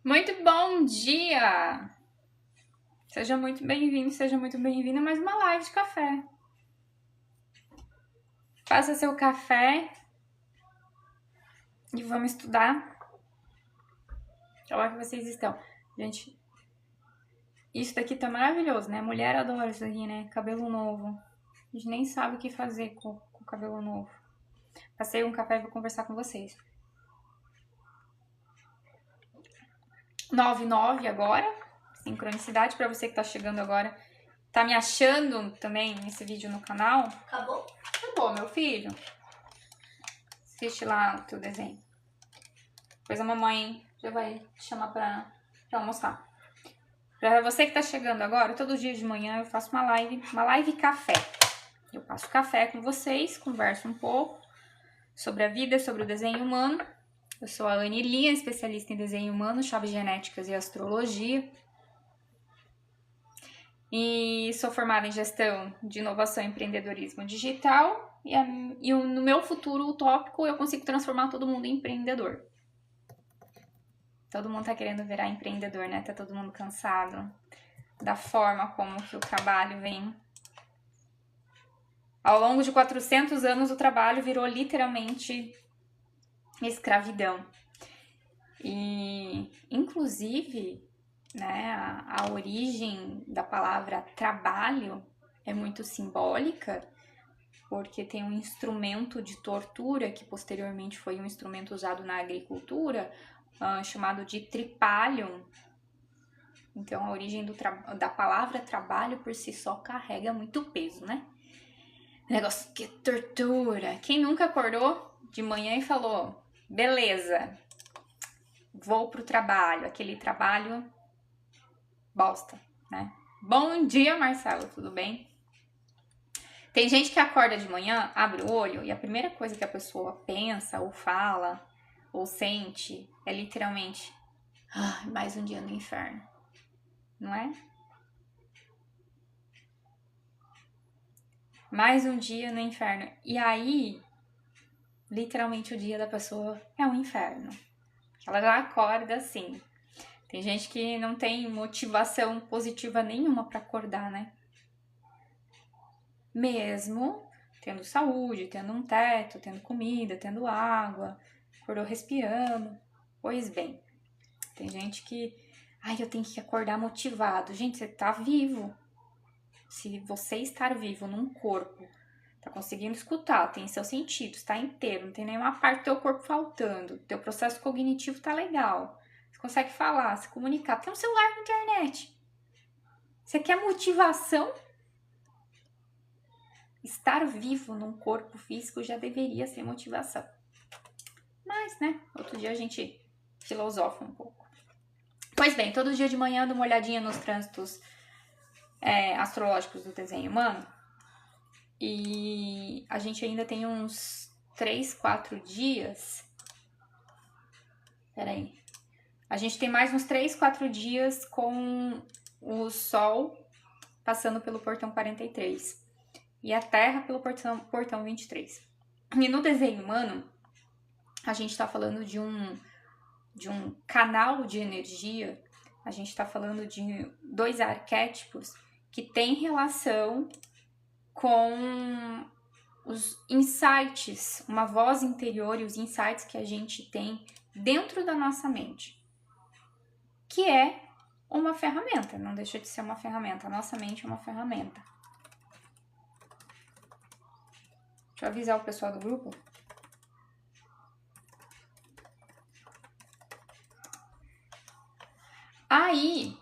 Muito bom dia! Seja muito bem-vindo, seja muito bem-vinda a mais uma live de café. Faça seu café e vamos estudar. Olha que vocês estão. Gente, isso daqui tá maravilhoso, né? Mulher adora isso aqui, né? Cabelo novo. A gente nem sabe o que fazer com o cabelo novo. Passei um café e vou conversar com vocês. 9:09 agora. Sincronicidade para você que tá chegando agora. Tá me achando também nesse vídeo no canal? Acabou? Acabou, meu filho. Assiste lá o teu desenho. Depois a mamãe já vai te chamar pra almoçar. Pra você que tá chegando agora, todo dia de manhã eu faço uma live café. Eu passo café com vocês, converso um pouco sobre a vida, sobre o desenho humano. Eu sou a Anne Lia, especialista em desenho humano, chaves genéticas e astrologia. E sou formada em gestão de inovação e empreendedorismo digital. E no meu futuro utópico eu consigo transformar todo mundo em empreendedor. Todo mundo tá querendo virar empreendedor, né? Tá todo mundo cansado da forma como que o trabalho vem. Ao longo de 400 anos, o trabalho virou literalmente escravidão. E, inclusive, né, a origem da palavra trabalho é muito simbólica, porque tem um instrumento de tortura, que posteriormente foi um instrumento usado na agricultura, chamado de tripalium. Então, a origem da palavra trabalho por si só carrega muito peso, né? Negócio que tortura. Quem nunca acordou de manhã e falou, beleza, vou pro trabalho, aquele trabalho bosta, né? Bom dia, Marcelo, tudo bem? Tem gente que acorda de manhã, abre o olho e a primeira coisa que a pessoa pensa ou fala ou sente é literalmente mais um dia no inferno, não é? Mais um dia no inferno. E aí, literalmente o dia da pessoa é um inferno. Ela já acorda assim. Tem gente que não tem motivação positiva nenhuma para acordar, né? Mesmo tendo saúde, tendo um teto, tendo comida, tendo água, acordou respirando. Pois bem, tem gente que, eu tenho que acordar motivado. Gente, você tá vivo. Se você estar vivo num corpo, tá conseguindo escutar, tem seus sentidos, tá inteiro, não tem nenhuma parte do teu corpo faltando, teu processo cognitivo tá legal, você consegue falar, se comunicar, tem um celular com internet. Você quer motivação? Estar vivo num corpo físico já deveria ser motivação. Mas, né, outro dia a gente filosofa um pouco. Pois bem, todo dia de manhã dou uma olhadinha nos trânsitos astrológicos do desenho humano. E a gente ainda tem uns 3, 4 dias. Peraí. A gente tem mais uns 3, 4 dias com o Sol passando pelo portão 43 e a Terra pelo portão 23. E no desenho humano, a gente tá falando de um canal de energia, a gente tá falando de 2 arquétipos que tem relação com os insights, uma voz interior e os insights que a gente tem dentro da nossa mente, que é uma ferramenta, não deixa de ser uma ferramenta, a nossa mente é uma ferramenta. Deixa eu avisar o pessoal do grupo. Aí,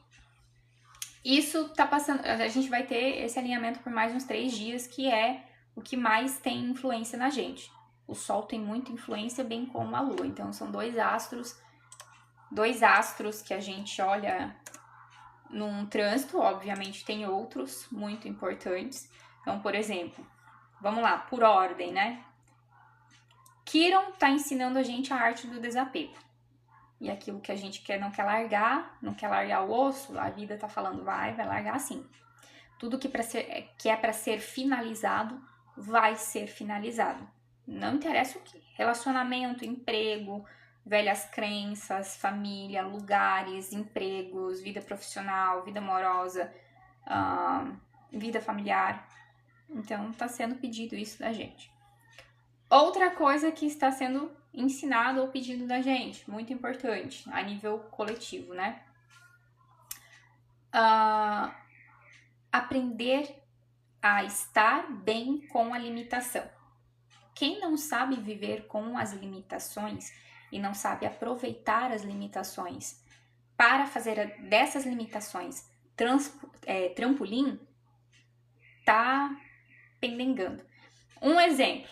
isso tá passando, a gente vai ter esse alinhamento por mais uns 3 dias, que é o que mais tem influência na gente. O Sol tem muita influência, bem como a Lua. Então, são dois astros que a gente olha num trânsito. Obviamente, tem outros muito importantes. Então, por exemplo, vamos lá, por ordem, né? Quiron tá ensinando a gente a arte do desapego. E aquilo que a gente não quer largar o osso, a vida tá falando, vai largar assim. Tudo que é para ser finalizado, vai ser finalizado. Não interessa o que. Relacionamento, emprego, velhas crenças, família, lugares, empregos, vida profissional, vida amorosa, vida familiar. Então, está sendo pedido isso da gente. Outra coisa que está sendo ensinado ou pedido da gente, muito importante, a nível coletivo, né? Aprender a estar bem com a limitação. Quem não sabe viver com as limitações e não sabe aproveitar as limitações para fazer dessas limitações trampolim, tá pendengando. Um exemplo,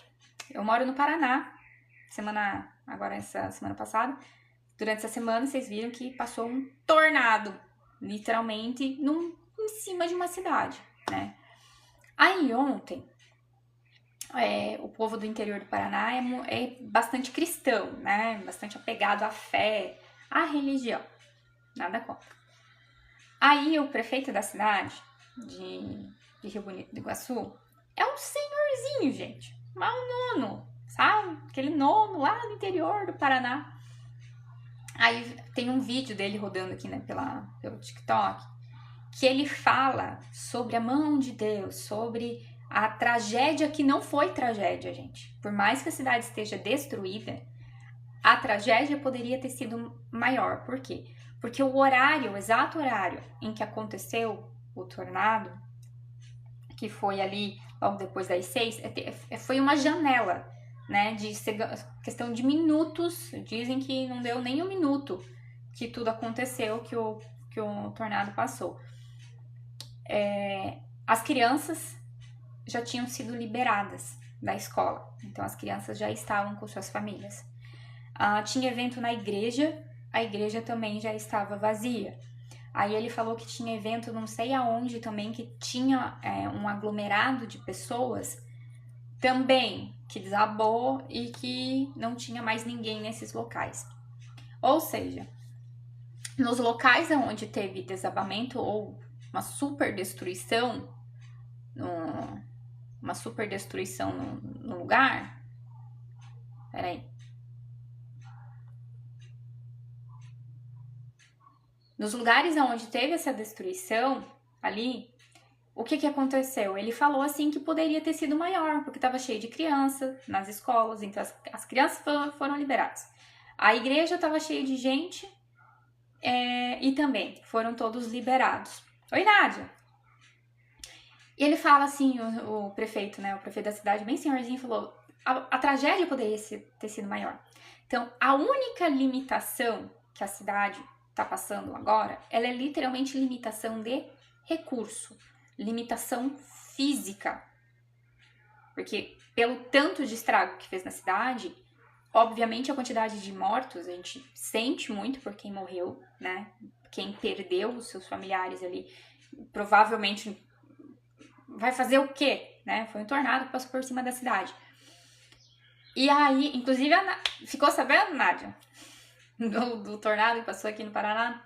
eu moro no Paraná, essa semana passada, durante essa semana vocês viram que passou um tornado, literalmente, em cima de uma cidade, né? Aí ontem, o povo do interior do Paraná é bastante cristão, né? Bastante apegado à fé, à religião. Nada contra. Aí o prefeito da cidade, de Rio Bonito do Iguaçu, é um senhorzinho, gente. Mas um nono, sabe? Aquele nono lá no interior do Paraná. Aí tem um vídeo dele rodando aqui, né, pelo TikTok, que ele fala sobre a mão de Deus, sobre a tragédia que não foi tragédia, gente. Por mais que a cidade esteja destruída, a tragédia poderia ter sido maior. Por quê? Porque o exato horário em que aconteceu o tornado, que foi ali logo depois das 6, foi uma janela, né, de questão de minutos. Dizem que não deu nem um minuto que tudo aconteceu, que o tornado passou. As crianças já tinham sido liberadas da escola, então as crianças já estavam com suas famílias. Tinha evento na igreja, a igreja também já estava vazia. Aí ele falou que tinha evento não sei aonde também, que tinha um aglomerado de pessoas também, que desabou e que não tinha mais ninguém nesses locais. Ou seja, nos locais onde teve desabamento ou uma super destruição no lugar. Peraí. Nos lugares onde teve essa destruição ali, o que aconteceu? Ele falou assim que poderia ter sido maior, porque estava cheio de criança nas escolas, então as crianças foram liberadas. A igreja estava cheia de gente e também foram todos liberados. Oi, Nádia! E ele fala assim, o prefeito, né? O prefeito da cidade, bem senhorzinho, falou: a tragédia poderia ter sido maior. Então, a única limitação que a cidade está passando agora, ela é literalmente limitação de recurso, limitação física. Porque pelo tanto de estrago que fez na cidade, obviamente a quantidade de mortos a gente sente muito por quem morreu, né? Quem perdeu os seus familiares ali, provavelmente vai fazer o quê, né? Foi um tornado que passou por cima da cidade. E aí, inclusive, ficou sabendo, Nádia, do tornado que passou aqui no Paraná?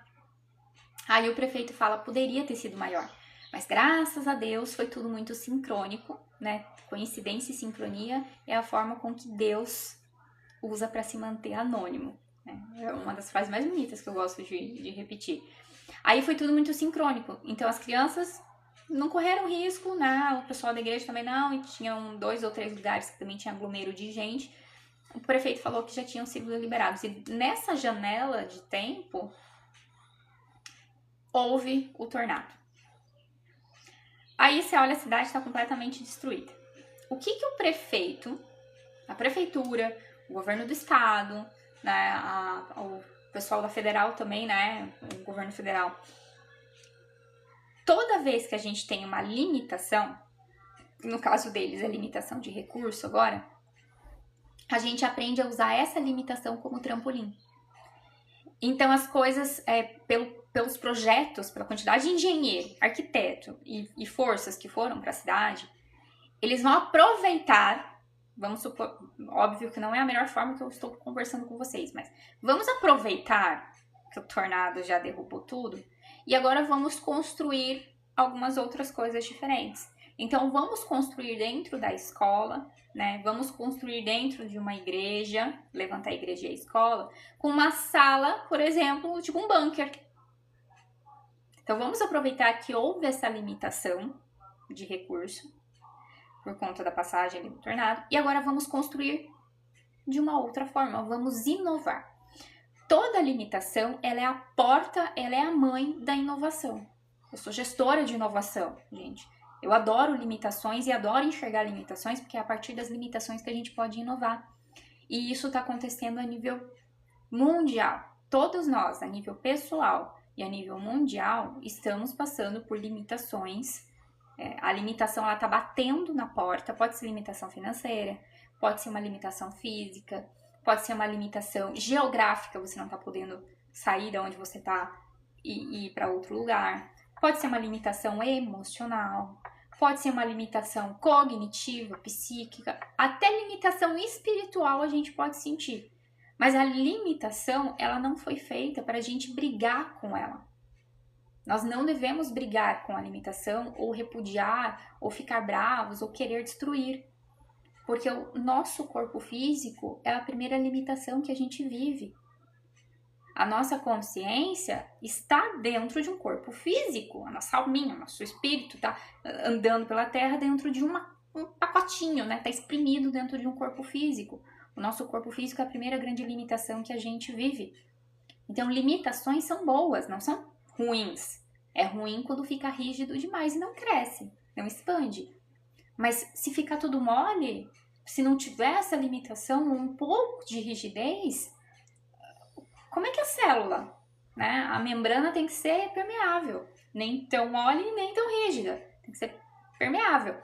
Aí o prefeito fala, poderia ter sido maior. Mas graças a Deus foi tudo muito sincrônico, né? Coincidência e sincronia é a forma com que Deus usa para se manter anônimo, né? É uma das frases mais bonitas que eu gosto de repetir. Aí foi tudo muito sincrônico. Então as crianças não correram risco, né? O pessoal da igreja também não. E tinham 2 ou 3 lugares que também tinha aglomero de gente. O prefeito falou que já tinham sido liberados. E nessa janela de tempo, houve o tornado. Aí você olha, a cidade está completamente destruída. O que o prefeito, a prefeitura, o governo do estado, né, o pessoal da federal também, né, o governo federal, toda vez que a gente tem uma limitação, no caso deles é limitação de recurso agora, a gente aprende a usar essa limitação como trampolim. Então as coisas, pelos projetos, pela quantidade de engenheiro, arquiteto e forças que foram para a cidade, eles vão aproveitar, vamos supor, óbvio que não é a melhor forma que eu estou conversando com vocês, mas vamos aproveitar que o tornado já derrubou tudo e agora vamos construir algumas outras coisas diferentes. Então, vamos construir dentro da escola, né? Vamos construir dentro de uma igreja, levantar a igreja e a escola, com uma sala, por exemplo, tipo um bunker. Então, vamos aproveitar que houve essa limitação de recurso por conta da passagem do tornado, e agora vamos construir de uma outra forma, vamos inovar. Toda limitação, ela é a porta, ela é a mãe da inovação. Eu sou gestora de inovação, gente. Eu adoro limitações e adoro enxergar limitações, porque é a partir das limitações que a gente pode inovar. E isso está acontecendo a nível mundial. Todos nós, a nível pessoal e a nível mundial, estamos passando por limitações. A limitação está batendo na porta, pode ser limitação financeira, pode ser uma limitação física, pode ser uma limitação geográfica, você não está podendo sair de onde você está e ir para outro lugar. Pode ser uma limitação emocional, pode ser uma limitação cognitiva, psíquica, até limitação espiritual a gente pode sentir. Mas a limitação, ela não foi feita para a gente brigar com ela. Nós não devemos brigar com a limitação, ou repudiar, ou ficar bravos, ou querer destruir. Porque o nosso corpo físico é a primeira limitação que a gente vive. A nossa consciência está dentro de um corpo físico. A nossa alminha, o nosso espírito está andando pela Terra dentro de um pacotinho, né? Está exprimido dentro de um corpo físico. O nosso corpo físico é a primeira grande limitação que a gente vive. Então, limitações são boas, não são ruins. É ruim quando fica rígido demais e não cresce, não expande. Mas se ficar tudo mole, se não tiver essa limitação, um pouco de rigidez, como é que a célula, né? A membrana tem que ser permeável, nem tão mole, nem tão rígida, tem que ser permeável.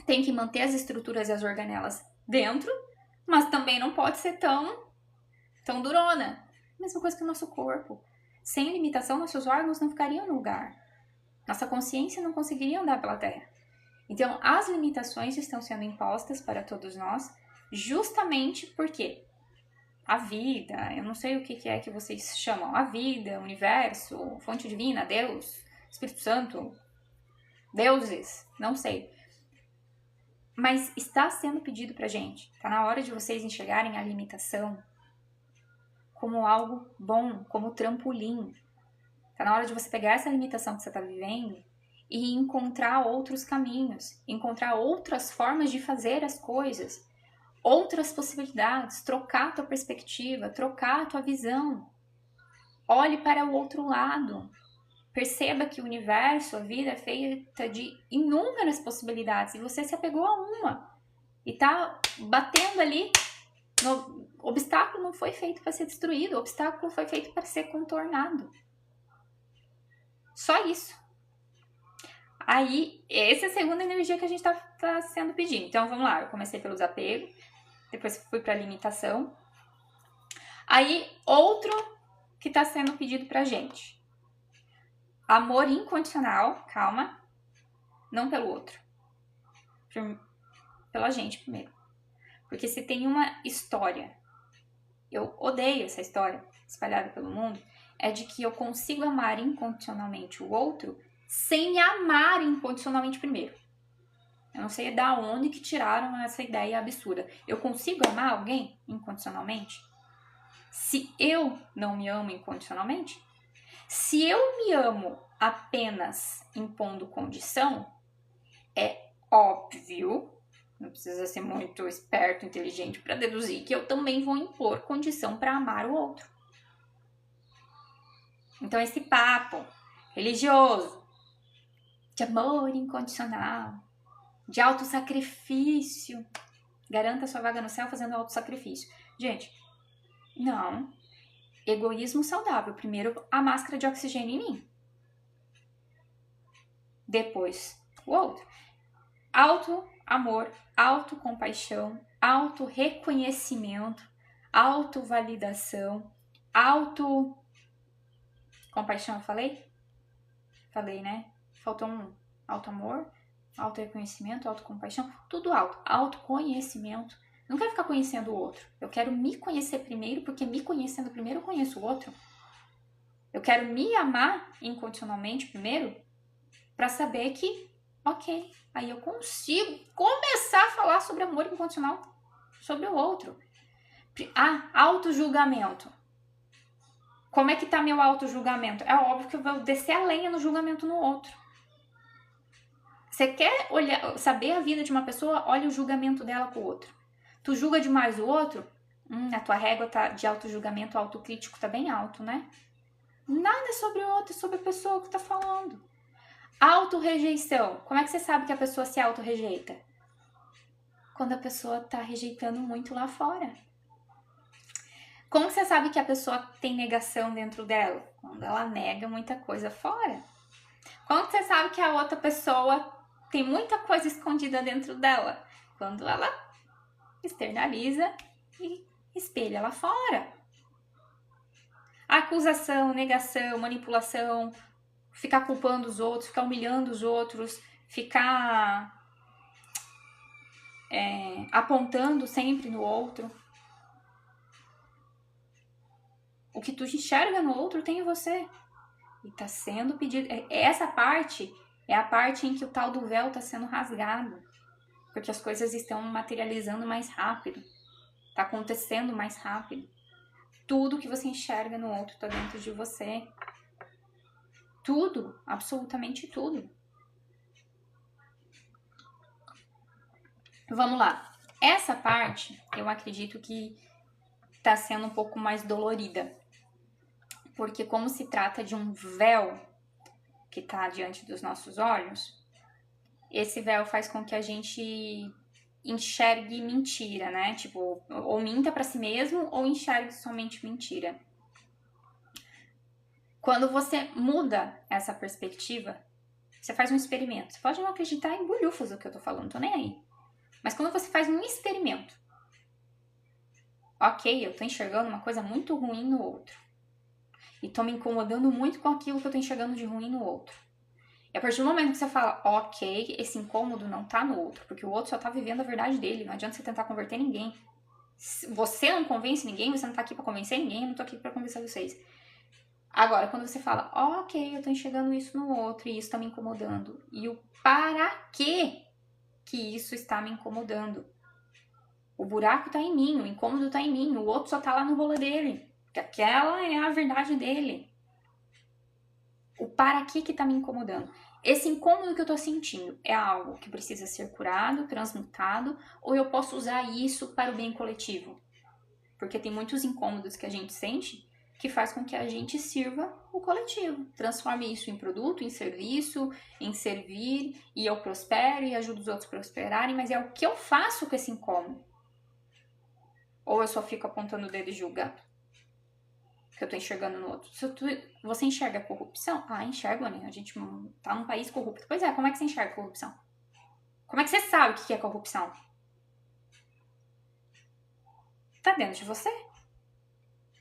Tem que manter as estruturas e as organelas dentro, mas também não pode ser tão durona. Mesma coisa que o nosso corpo. Sem limitação, nossos órgãos não ficariam no lugar. Nossa consciência não conseguiria andar pela Terra. Então, as limitações estão sendo impostas para todos nós, justamente porque a vida, eu não sei o que é que vocês chamam, a vida, o universo, fonte divina, Deus, Espírito Santo, deuses, não sei. Mas está sendo pedido pra gente, tá na hora de vocês enxergarem a limitação como algo bom, como trampolim. Tá na hora de você pegar essa limitação que você está vivendo e encontrar outros caminhos, encontrar outras formas de fazer as coisas, outras possibilidades, trocar a tua perspectiva, trocar a tua visão. Olhe para o outro lado. Perceba que o universo, a vida é feita de inúmeras possibilidades e você se apegou a uma e tá batendo ali. O obstáculo não foi feito para ser destruído, o obstáculo foi feito para ser contornado. Só isso. Aí, essa é a segunda energia que a gente tá sendo pedido. Então, vamos lá. Eu comecei pelo desapego, depois fui para a limitação. Aí, outro que está sendo pedido pra gente. Amor incondicional, calma, não pelo outro. Pela gente primeiro. Porque se tem uma história, eu odeio essa história espalhada pelo mundo, é de que eu consigo amar incondicionalmente o outro sem me amar incondicionalmente primeiro. Eu não sei da onde que tiraram essa ideia absurda. Eu consigo amar alguém incondicionalmente? Se eu não me amo incondicionalmente? Se eu me amo apenas impondo condição, é óbvio, não precisa ser muito esperto, inteligente para deduzir que eu também vou impor condição para amar o outro. Então esse papo religioso, de amor incondicional, de autossacrifício, garanta sua vaga no céu fazendo autossacrifício. Gente, não. Egoísmo saudável. Primeiro a máscara de oxigênio em mim. Depois o outro. Auto-amor, autocompaixão, auto-reconhecimento, auto-validação, auto-compaixão, eu falei? Falei, né? Faltou um. Auto-amor, auto-reconhecimento, autocompaixão, tudo auto. Autoconhecimento. Eu não quero ficar conhecendo o outro. Eu quero me conhecer primeiro, porque me conhecendo primeiro eu conheço o outro. Eu quero me amar incondicionalmente primeiro, para saber que Ok. Aí eu consigo começar a falar sobre amor incondicional sobre o outro. Auto-julgamento. Como é que tá meu auto-julgamento? É óbvio que eu vou descer a lenha no julgamento no outro. Você quer saber a vida de uma pessoa? Olha o julgamento dela com o outro. Tu julga demais o outro? A tua régua de auto-julgamento, autocrítico tá bem alto, né? Nada é sobre o outro, é sobre a pessoa que tá falando. Auto-rejeição. Como é que você sabe que a pessoa se auto-rejeita? Quando a pessoa tá rejeitando muito lá fora. Como você sabe que a pessoa tem negação dentro dela? Quando ela nega muita coisa fora. Como você sabe que a outra pessoa tem muita coisa escondida dentro dela? Quando ela externaliza e espelha lá fora. Acusação, negação, manipulação, ficar culpando os outros, ficar humilhando os outros, ficar apontando sempre no outro. O que tu enxerga no outro tem em você. E tá sendo pedido. Essa parte é a parte em que o tal do véu tá sendo rasgado. Porque as coisas estão materializando mais rápido. Tá acontecendo mais rápido. Tudo que você enxerga no outro tá dentro de você. Tudo, absolutamente tudo. Vamos lá. Essa parte, eu acredito que tá sendo um pouco mais dolorida. Porque como se trata de um véu que tá diante dos nossos olhos, esse véu faz com que a gente enxergue mentira, né? Tipo, ou minta pra si mesmo ou enxergue somente mentira. Quando você muda essa perspectiva, você faz um experimento. Você pode não acreditar em bolhufas do que eu tô falando, tô nem aí. Mas quando você faz um experimento, ok, eu tô enxergando uma coisa muito ruim no outro. E tô me incomodando muito com aquilo que eu tô enxergando de ruim no outro. E a partir do momento que você fala, ok, esse incômodo não tá no outro, porque o outro só tá vivendo a verdade dele, não adianta você tentar converter ninguém. Você não convence ninguém, você não tá aqui pra convencer ninguém, eu não tô aqui pra convencer vocês. Agora, quando você fala, ok, eu tô enxergando isso no outro e isso tá me incomodando. E o para quê que isso está me incomodando? O buraco tá em mim, o incômodo tá em mim, o outro só tá lá no rolê dele. Porque aquela é a verdade dele. O para que tá me incomodando? Esse incômodo que eu tô sentindo é algo que precisa ser curado, transmutado, ou eu posso usar isso para o bem coletivo? Porque tem muitos incômodos que a gente sente que faz com que a gente sirva o coletivo. Transforme isso em produto, em serviço, em servir, e eu prospero e ajudo os outros a prosperarem, mas é o que eu faço com esse incômodo. Ou eu só fico apontando o dedo e julgando? Que eu tô enxergando no outro. Você enxerga a corrupção? Ah, enxergo, né? A gente tá num país corrupto. Pois é, como é que você enxerga a corrupção? Como é que você sabe o que é corrupção? Tá dentro de você.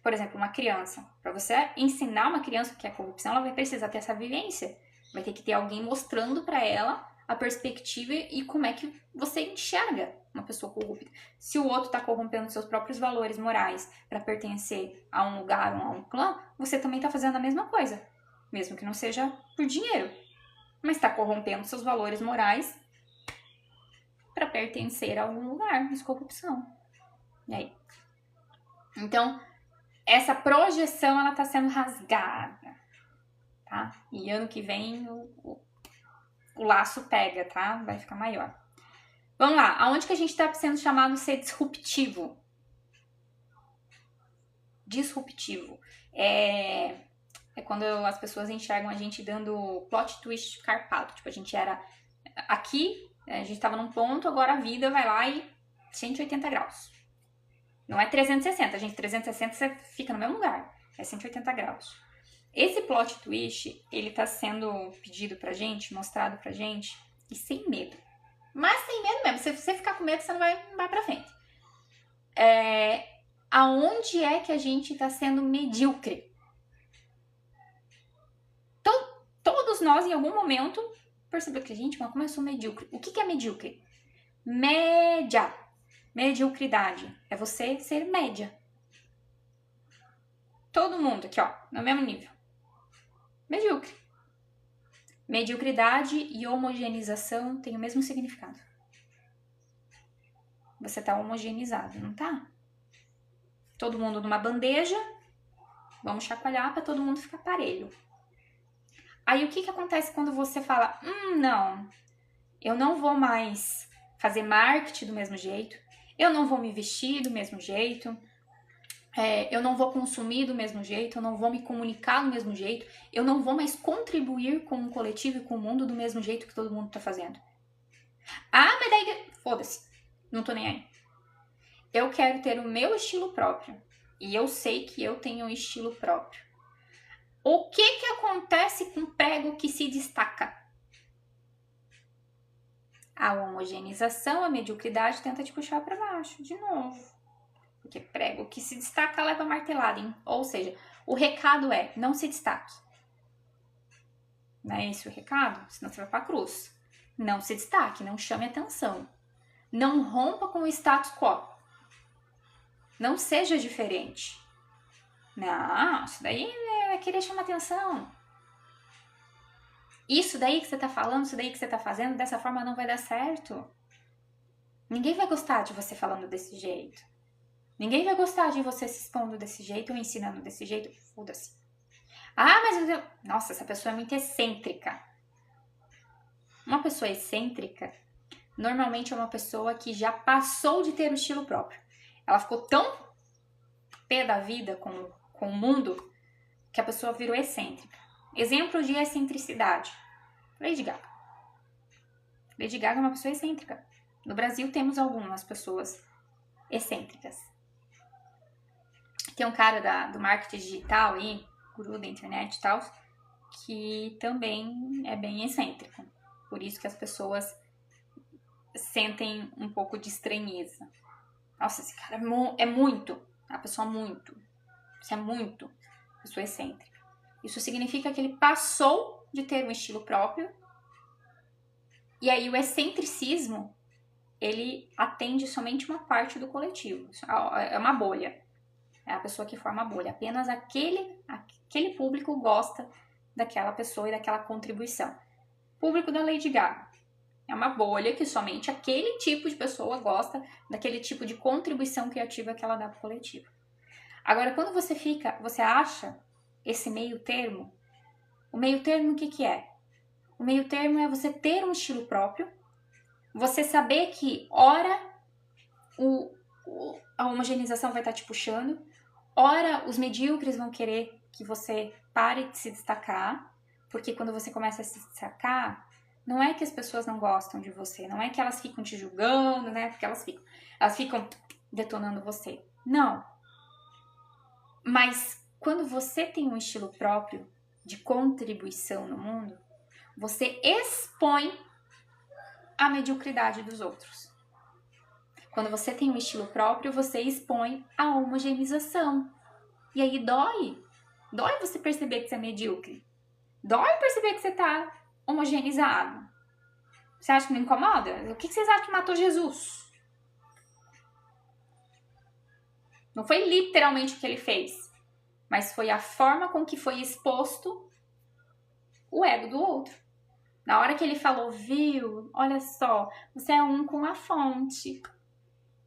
Por exemplo, uma criança. Para você ensinar uma criança o que é corrupção, ela vai precisar ter essa vivência. Vai ter que ter alguém mostrando para ela a perspectiva e como é que você enxerga uma pessoa corrupta. Se o outro está corrompendo seus próprios valores morais para pertencer a um lugar ou a um clã, você também está fazendo a mesma coisa. Mesmo que não seja por dinheiro. Mas está corrompendo seus valores morais para pertencer a algum lugar. Isso é corrupção. E aí? Então, essa projeção, ela tá sendo rasgada, tá? E ano que vem o laço pega, tá? Vai ficar maior. Vamos lá, aonde que a gente tá sendo chamado de ser disruptivo? Disruptivo. É quando as pessoas enxergam a gente dando plot twist carpado. Tipo, a gente era aqui, a gente tava num ponto, agora a vida vai lá e 180 graus. Não é 360, gente. 360 você fica no mesmo lugar. É 180 graus. Esse plot twist, ele tá sendo pedido pra gente, mostrado pra gente, e sem medo. Mas sem medo mesmo. Se você ficar com medo, você não vai pra frente. Aonde é que a gente tá sendo medíocre? Então, todos nós, em algum momento, percebemos que, gente, mas como eu sou medíocre? O que é medíocre? Média. Mediocridade é você ser média. Todo mundo aqui, ó, no mesmo nível. Medíocre. Mediocridade e homogeneização têm o mesmo significado. Você tá homogeneizado, não tá? Todo mundo numa bandeja, vamos chacoalhar para todo mundo ficar parelho. Aí o que acontece quando você fala, não, eu não vou mais fazer marketing do mesmo jeito, eu não vou me vestir do mesmo jeito, eu não vou consumir do mesmo jeito, eu não vou me comunicar do mesmo jeito, eu não vou mais contribuir com o coletivo e com o mundo do mesmo jeito que todo mundo tá fazendo. Ah, mas daí... Foda-se, não tô nem aí. Eu quero ter o meu estilo próprio. E eu sei que eu tenho um estilo próprio. O que acontece com prego que se destaca? A homogeneização, a mediocridade tenta te puxar para baixo, de novo. Porque prego que se destaca leva martelada, hein? Ou seja, o recado é, não se destaque. Não é esse o recado? Senão você vai pra cruz. Não se destaque, não chame atenção. Não rompa com o status quo. Não seja diferente. Não, isso daí é querer chamar atenção. Isso daí que você tá falando, isso daí que você tá fazendo, dessa forma não vai dar certo. Ninguém vai gostar de você falando desse jeito. Ninguém vai gostar de você se expondo desse jeito ou ensinando desse jeito. Foda-se. Ah, mas... Nossa, essa pessoa é muito excêntrica. Uma pessoa excêntrica, normalmente é uma pessoa que já passou de ter um estilo próprio. Ela ficou tão pé da vida com o mundo que a pessoa virou excêntrica. Exemplo de excentricidade. Lady Gaga. Lady Gaga é uma pessoa excêntrica. No Brasil temos algumas pessoas excêntricas. Tem um cara do marketing digital aí, guru da internet e tal, que também é bem excêntrico. Por isso que as pessoas sentem um pouco de estranheza. Nossa, esse cara é muito. A pessoa muito. Isso é muito. Pessoa excêntrica. Isso significa que ele passou de ter um estilo próprio. E aí o excentricismo, ele atende somente uma parte do coletivo. É uma bolha. É a pessoa que forma a bolha. Apenas aquele público gosta daquela pessoa e daquela contribuição. Público da Lady Gaga. É uma bolha que somente aquele tipo de pessoa gosta daquele tipo de contribuição criativa que ela dá para o coletivo. Agora, quando você acha esse meio termo, o meio termo o que é? O meio termo é você ter um estilo próprio, você saber que, ora, a homogeneização vai estar te puxando, ora, os medíocres vão querer que você pare de se destacar, porque quando você começa a se destacar, não é que as pessoas não gostam de você, não é que elas ficam te julgando, né? Porque elas ficam detonando você. Não. Mas quando você tem um estilo próprio de contribuição no mundo, você expõe a mediocridade dos outros. Quando você tem um estilo próprio, você expõe a homogeneização. E aí dói. Dói você perceber que você é medíocre. Dói perceber que você tá homogeneizado. Você acha que não incomoda? O que vocês acham que matou Jesus? Não foi literalmente o que ele fez, mas foi a forma com que foi exposto o ego do outro. Na hora que ele falou, viu? Olha só, você é um com a fonte.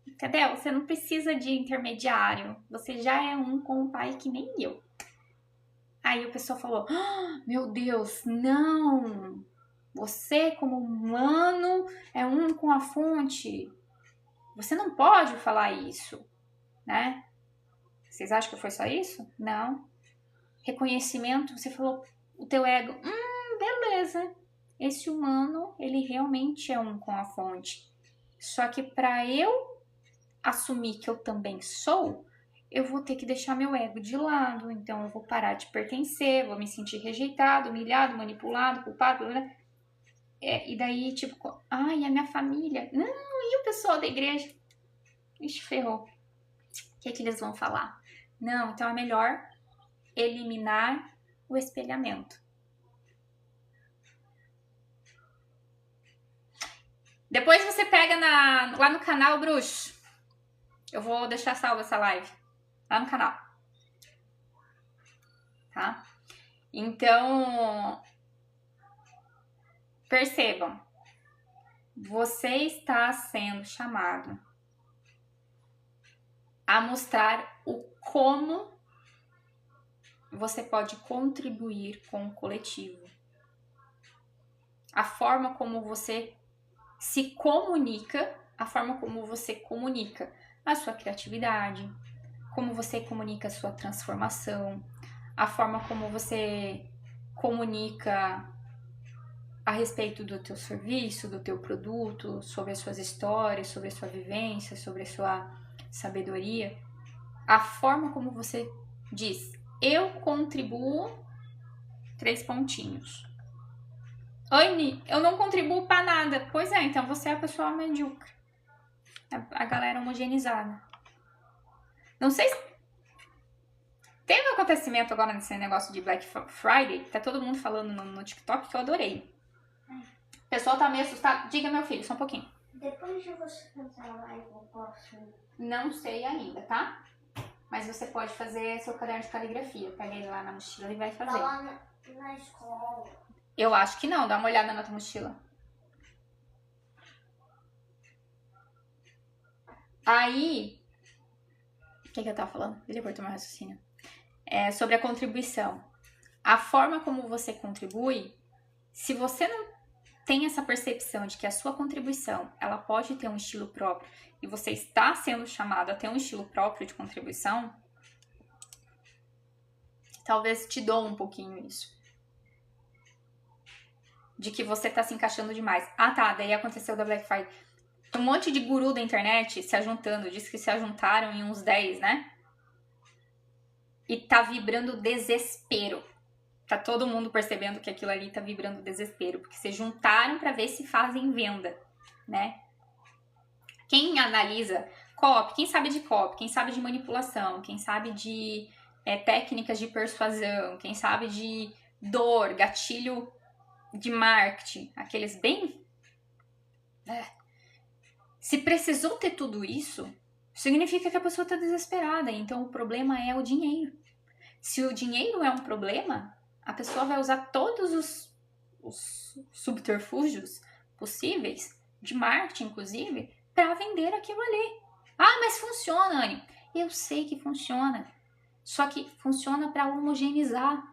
Entendeu? Você não precisa de intermediário. Você já é um com o pai que nem eu. Aí o pessoal falou, meu Deus, não! Você, como humano, é um com a fonte. Você não pode falar isso, né? Vocês acham que foi só isso? Não. Reconhecimento, você falou, o teu ego, beleza. Esse humano, ele realmente é um com a fonte. Só que para eu assumir que eu também sou, eu vou ter que deixar meu ego de lado. Então eu vou parar de pertencer, vou me sentir rejeitado, humilhado, manipulado, culpado, né? E daí, tipo, ai, a minha família. Não, e o pessoal da igreja? Ixi, ferrou. O que é que eles vão falar? Não, então é melhor eliminar o espelhamento. Depois você pega lá no canal, bruxo. Eu vou deixar salva essa live. Lá no canal. Tá? Então, percebam, você está sendo chamado a mostrar o como você pode contribuir com o coletivo. A forma como você se comunica, a forma como você comunica a sua criatividade, como você comunica a sua transformação, a forma como você comunica a respeito do teu serviço, do teu produto, sobre as suas histórias, sobre a sua vivência, sobre a sua sabedoria. A forma como você diz, eu contribuo, 3 pontinhos. Anne, eu não contribuo pra nada. Pois é, então você é a pessoa medíocre. A galera homogeneizada. Não sei se... Teve um acontecimento agora nesse negócio de Black Friday. Tá todo mundo falando no TikTok que eu adorei. O pessoal tá meio assustado. Diga, meu filho, só um pouquinho. Depois de você cantar a live, eu posso... Não sei ainda, tá? Mas você pode fazer seu caderno de caligrafia. Pega ele lá na mochila e vai fazer. Tá lá na escola. Eu acho que não. Dá uma olhada na tua mochila. Aí... O que eu tava falando? Ele cortou meu raciocínio. Sobre a contribuição. A forma como você contribui, se você não tem essa percepção de que a sua contribuição, ela pode ter um estilo próprio e você está sendo chamado a ter um estilo próprio de contribuição, talvez te dou um pouquinho isso. De que você tá se encaixando demais. Ah, tá, daí aconteceu da Black Friday. Um monte de guru da internet se ajuntando, diz que se ajuntaram em uns 10, né? E tá vibrando desespero. Tá todo mundo percebendo que aquilo ali tá vibrando desespero, porque se juntaram para ver se fazem venda, né? Quem analisa copy, quem sabe de copy, quem sabe de manipulação, quem sabe de técnicas de persuasão, quem sabe de dor, gatilho de marketing, aqueles bem... Se precisou ter tudo isso, significa que a pessoa tá desesperada, então o problema é o dinheiro. Se o dinheiro é um problema, a pessoa vai usar todos os subterfúgios possíveis, de marketing inclusive, para vender aquilo ali. Ah, mas funciona, Anne. Eu sei que funciona. Só que funciona para homogeneizar.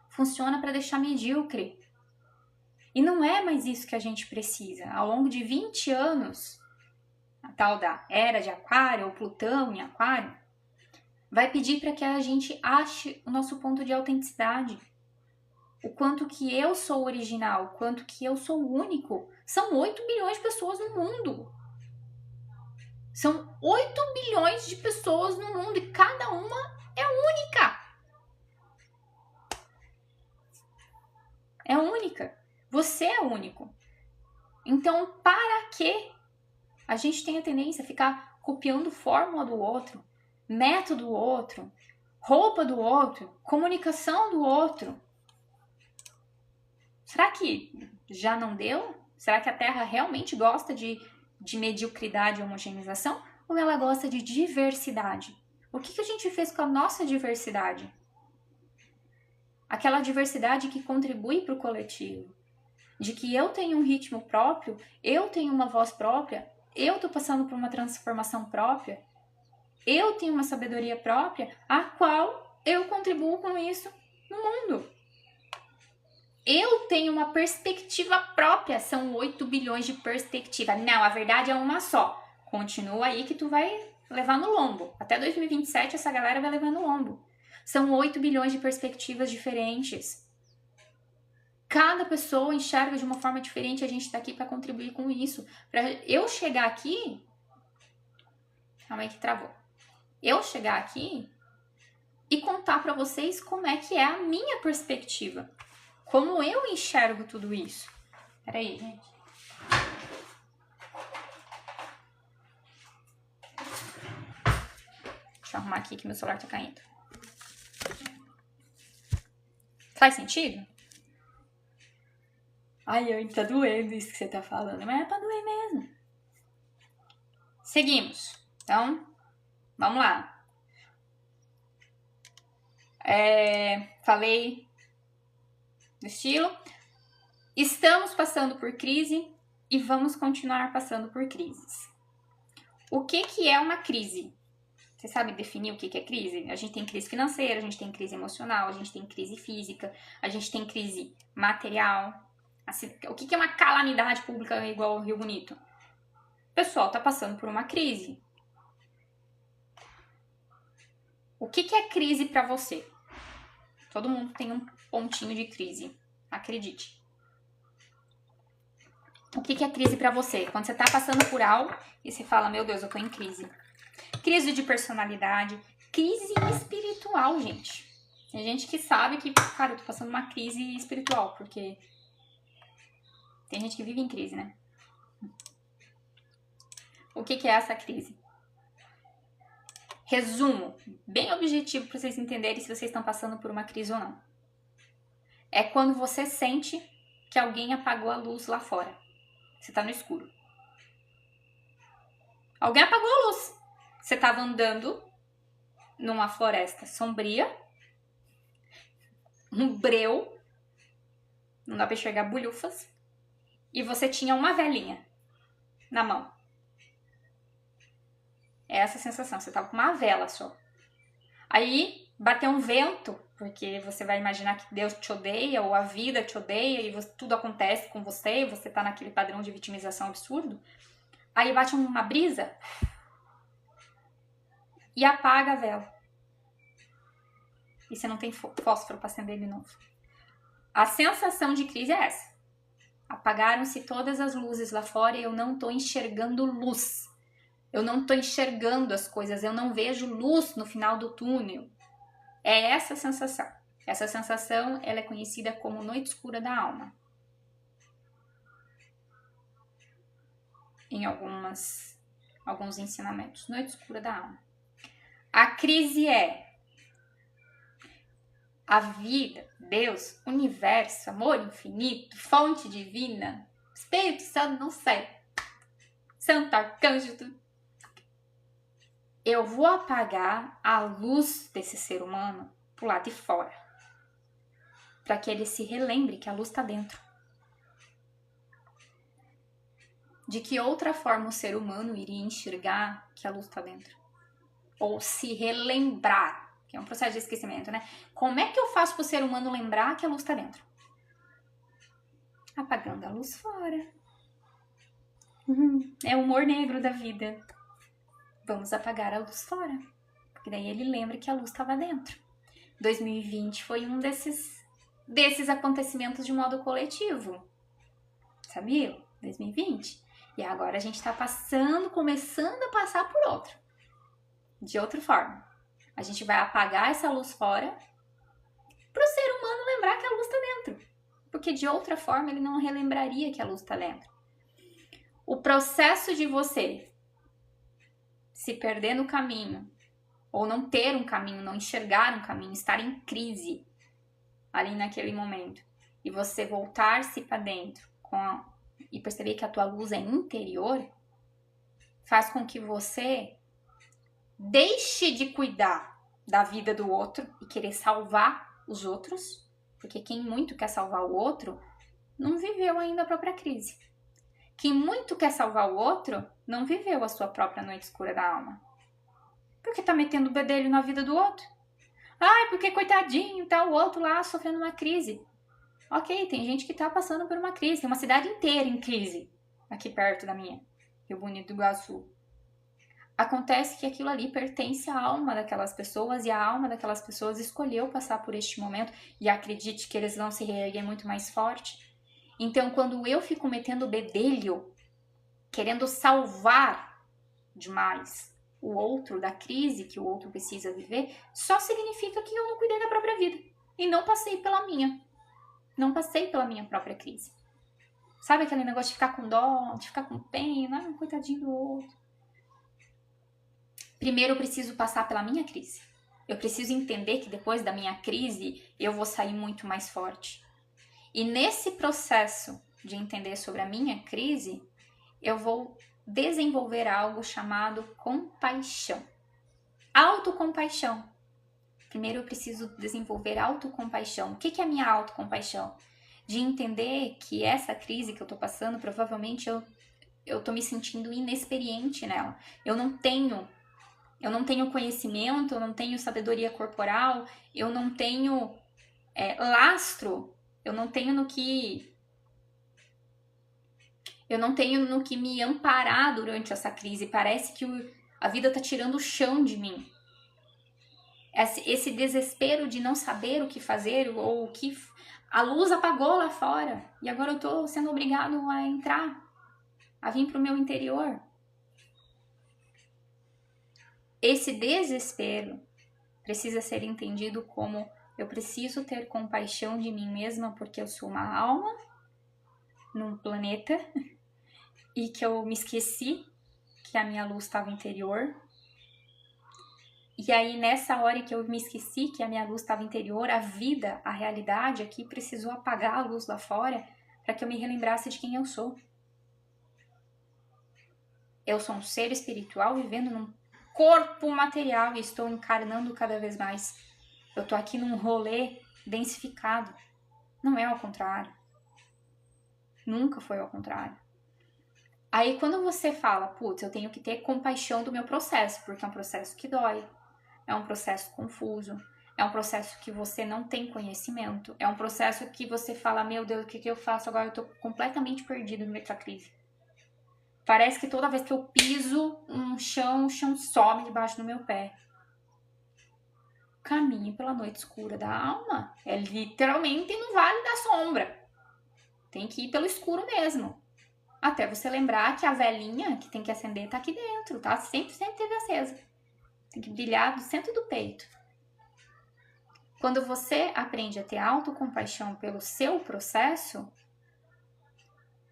Funciona para deixar medíocre. E não é mais isso que a gente precisa. Ao longo de 20 anos, a tal da era de Aquário, ou Plutão em Aquário, vai pedir para que a gente ache o nosso ponto de autenticidade. O quanto que eu sou original, o quanto que eu sou único. São 8 bilhões de pessoas no mundo. São 8 bilhões de pessoas no mundo e cada uma é única. É única. Você é único. Então, para que a gente tem a tendência a ficar copiando fórmula do outro, método do outro, roupa do outro, comunicação do outro? Será que já não deu? Será que a Terra realmente gosta de mediocridade e homogeneização? Ou ela gosta de diversidade? O que a gente fez com a nossa diversidade? Aquela diversidade que contribui para o coletivo. De que eu tenho um ritmo próprio, eu tenho uma voz própria, eu estou passando por uma transformação própria, eu tenho uma sabedoria própria, a qual eu contribuo com isso no mundo. Eu tenho uma perspectiva própria, são 8 bilhões de perspectiva. Não, a verdade é uma só. Continua aí que tu vai levar no lombo. Até 2027 essa galera vai levar no lombo. São 8 bilhões de perspectivas diferentes. Cada pessoa enxerga de uma forma diferente, a gente está aqui para contribuir com isso. Para eu chegar aqui... Calma aí que travou. Eu chegar aqui e contar para vocês como é que é a minha perspectiva. Como eu enxergo tudo isso. Peraí, gente. Deixa eu arrumar aqui que meu celular tá caindo. Faz sentido? Ai, Anne, tá doendo isso que você tá falando. Mas é pra doer mesmo. Seguimos. Então, vamos lá. Falei do estilo. Estamos passando por crise e vamos continuar passando por crises. O que é uma crise? Você sabe definir o que é crise? A gente tem crise financeira, a gente tem crise emocional, a gente tem crise física, a gente tem crise material. O que é uma calamidade pública igual ao Rio Bonito? O pessoal está passando por uma crise. O que é crise para você? Todo mundo tem um pontinho de crise, acredite. O que é crise para você? Quando você está passando por algo e você fala, meu Deus, eu tô em crise. Crise de personalidade, crise espiritual, gente. Tem gente que sabe que, cara, eu tô passando uma crise espiritual, porque tem gente que vive em crise, né? O que é essa crise? Resumo, bem objetivo para vocês entenderem se vocês estão passando por uma crise ou não. É quando você sente que alguém apagou a luz lá fora. Você tá no escuro. Alguém apagou a luz. Você estava andando numa floresta sombria, um breu, não dá para enxergar bulhufas, e você tinha uma velinha na mão. É essa sensação, você tava com uma vela só. Aí bateu um vento, porque você vai imaginar que Deus te odeia, ou a vida te odeia, e tudo acontece com você, e você tá naquele padrão de vitimização absurdo. Aí bate uma brisa e apaga a vela. E você não tem fósforo para acender de novo. A sensação de crise é essa. Apagaram-se todas as luzes lá fora e eu não tô enxergando luz. Eu não tô enxergando as coisas, eu não vejo luz no final do túnel. É essa sensação. Essa sensação, ela é conhecida como noite escura da alma. Em alguns ensinamentos. Noite escura da alma. A crise é a vida, Deus, universo, amor infinito, fonte divina, Espírito Santo, não sei, Santo Arcanjo, eu vou apagar a luz desse ser humano pro lado de fora, para que ele se relembre que a luz está dentro. De que outra forma o ser humano iria enxergar que a luz está dentro? Ou se relembrar, que é um processo de esquecimento, né? Como é que eu faço para o ser humano lembrar que a luz está dentro? Apagando a luz fora. É o humor negro da vida. Vamos apagar a luz fora. Porque daí ele lembra que a luz estava dentro. 2020 foi um desses acontecimentos de modo coletivo. Sabia? 2020. E agora a gente está começando a passar por outro. De outra forma. A gente vai apagar essa luz fora para o ser humano lembrar que a luz está dentro. Porque de outra forma ele não relembraria que a luz está dentro. O processo de você se perder no caminho, ou não ter um caminho, não enxergar um caminho, estar em crise ali naquele momento, e você voltar-se para dentro e perceber que a tua luz é interior, faz com que você deixe de cuidar da vida do outro e querer salvar os outros, porque quem muito quer salvar o outro não viveu ainda a própria crise. Quem muito quer salvar o outro não viveu a sua própria noite escura da alma. Porque tá metendo o bedelho na vida do outro. Ai, porque coitadinho, tá o outro lá sofrendo uma crise. Ok, tem gente que tá passando por uma crise. Tem uma cidade inteira em crise aqui perto da minha, Rio Bonito do Iguaçu. Acontece que aquilo ali pertence à alma daquelas pessoas e a alma daquelas pessoas escolheu passar por este momento e acredite que eles vão se reerguer muito mais forte. Então, quando eu fico metendo bedelho, querendo salvar demais o outro da crise que o outro precisa viver, só significa que eu não cuidei da própria vida e não passei pela minha. Não passei pela minha própria crise. Sabe aquele negócio de ficar com dó, de ficar com pena, coitadinho do outro? Primeiro eu preciso passar pela minha crise. Eu preciso entender que depois da minha crise eu vou sair muito mais forte. E nesse processo de entender sobre a minha crise, eu vou desenvolver algo chamado compaixão. Autocompaixão. Primeiro eu preciso desenvolver autocompaixão. O que é a minha autocompaixão? de entender que essa crise que eu tô passando, provavelmente eu tô me sentindo inexperiente nela. Eu não tenho conhecimento, eu não tenho sabedoria corporal, eu não tenho lastro, eu não tenho no que me amparar durante essa crise. Parece que a vida tá tirando o chão de mim. Esse desespero de não saber o que fazer ou o que... A luz apagou lá fora e agora eu tô sendo obrigado a entrar, a vir pro meu interior. Esse desespero precisa ser entendido como eu preciso ter compaixão de mim mesma porque eu sou uma alma num planeta e que eu me esqueci que a minha luz estava interior. E aí, nessa hora que eu me esqueci que a minha luz estava interior, a vida, a realidade aqui precisou apagar a luz lá fora para que eu me relembrasse de quem eu sou. Eu sou um ser espiritual vivendo num corpo material e estou encarnando cada vez mais. Eu tô aqui num rolê densificado. Não é ao contrário. Nunca foi ao contrário. Aí quando você fala, putz, eu tenho que ter compaixão do meu processo, porque é um processo que dói, é um processo confuso, é um processo que você não tem conhecimento, é um processo que você fala, meu Deus, o que eu faço agora? Eu tô completamente perdido no meio da crise. Parece que toda vez que eu piso o chão some debaixo do meu pé. Caminho pela noite escura da alma. É literalmente no vale da sombra. Tem que ir pelo escuro mesmo. Até você lembrar que a velinha que tem que acender tá aqui dentro, tá? Sempre teve acesa. Tem que brilhar do centro do peito. Quando você aprende a ter autocompaixão pelo seu processo,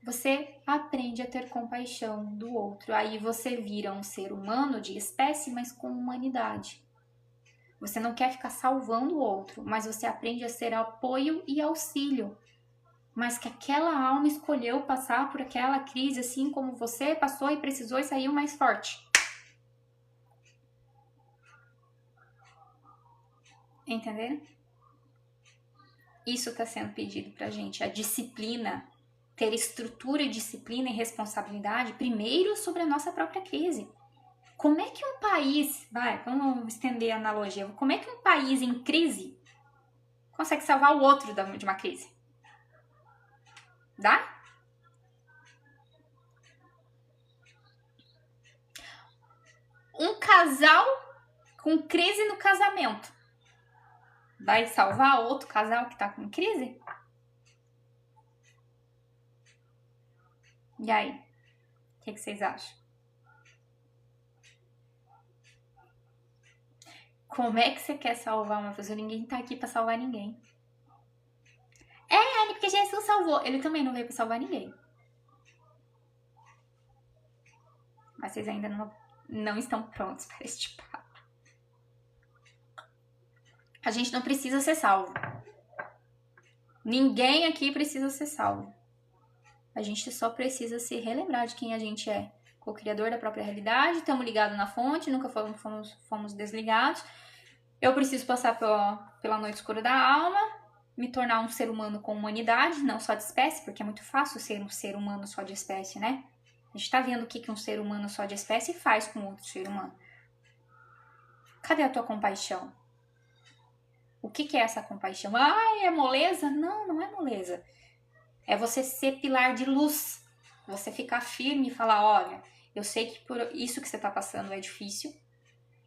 você aprende a ter compaixão do outro. Aí você vira um ser humano de espécie, mas com humanidade. Você não quer ficar salvando o outro, mas você aprende a ser apoio e auxílio. Mas que aquela alma escolheu passar por aquela crise assim como você passou e precisou e saiu mais forte. Entenderam? Isso está sendo pedido pra gente. A disciplina, ter estrutura, disciplina e responsabilidade primeiro sobre a nossa própria crise. Como é que um país, vamos estender a analogia, como é que um país em crise consegue salvar o outro de uma crise? Dá? Um casal com crise no casamento vai salvar outro casal que tá com crise? E aí? O que vocês acham? Como é que você quer salvar uma pessoa? Ninguém tá aqui pra salvar ninguém. Porque Jesus salvou. Ele também não veio pra salvar ninguém. Mas vocês ainda não estão prontos para este papo. A gente não precisa ser salvo. Ninguém aqui precisa ser salvo. A gente só precisa se relembrar de quem a gente é. Co-criador da própria realidade, estamos ligados na fonte, nunca fomos desligados. Eu preciso passar pela noite escura da alma, me tornar um ser humano com humanidade, não só de espécie, porque é muito fácil ser um ser humano só de espécie, né? A gente tá vendo o que um ser humano só de espécie faz com outro ser humano. Cadê a tua compaixão? O que é essa compaixão? É moleza? Não, não é moleza. É você ser pilar de luz. Você ficar firme e falar, olha, eu sei que por isso que você tá passando é difícil.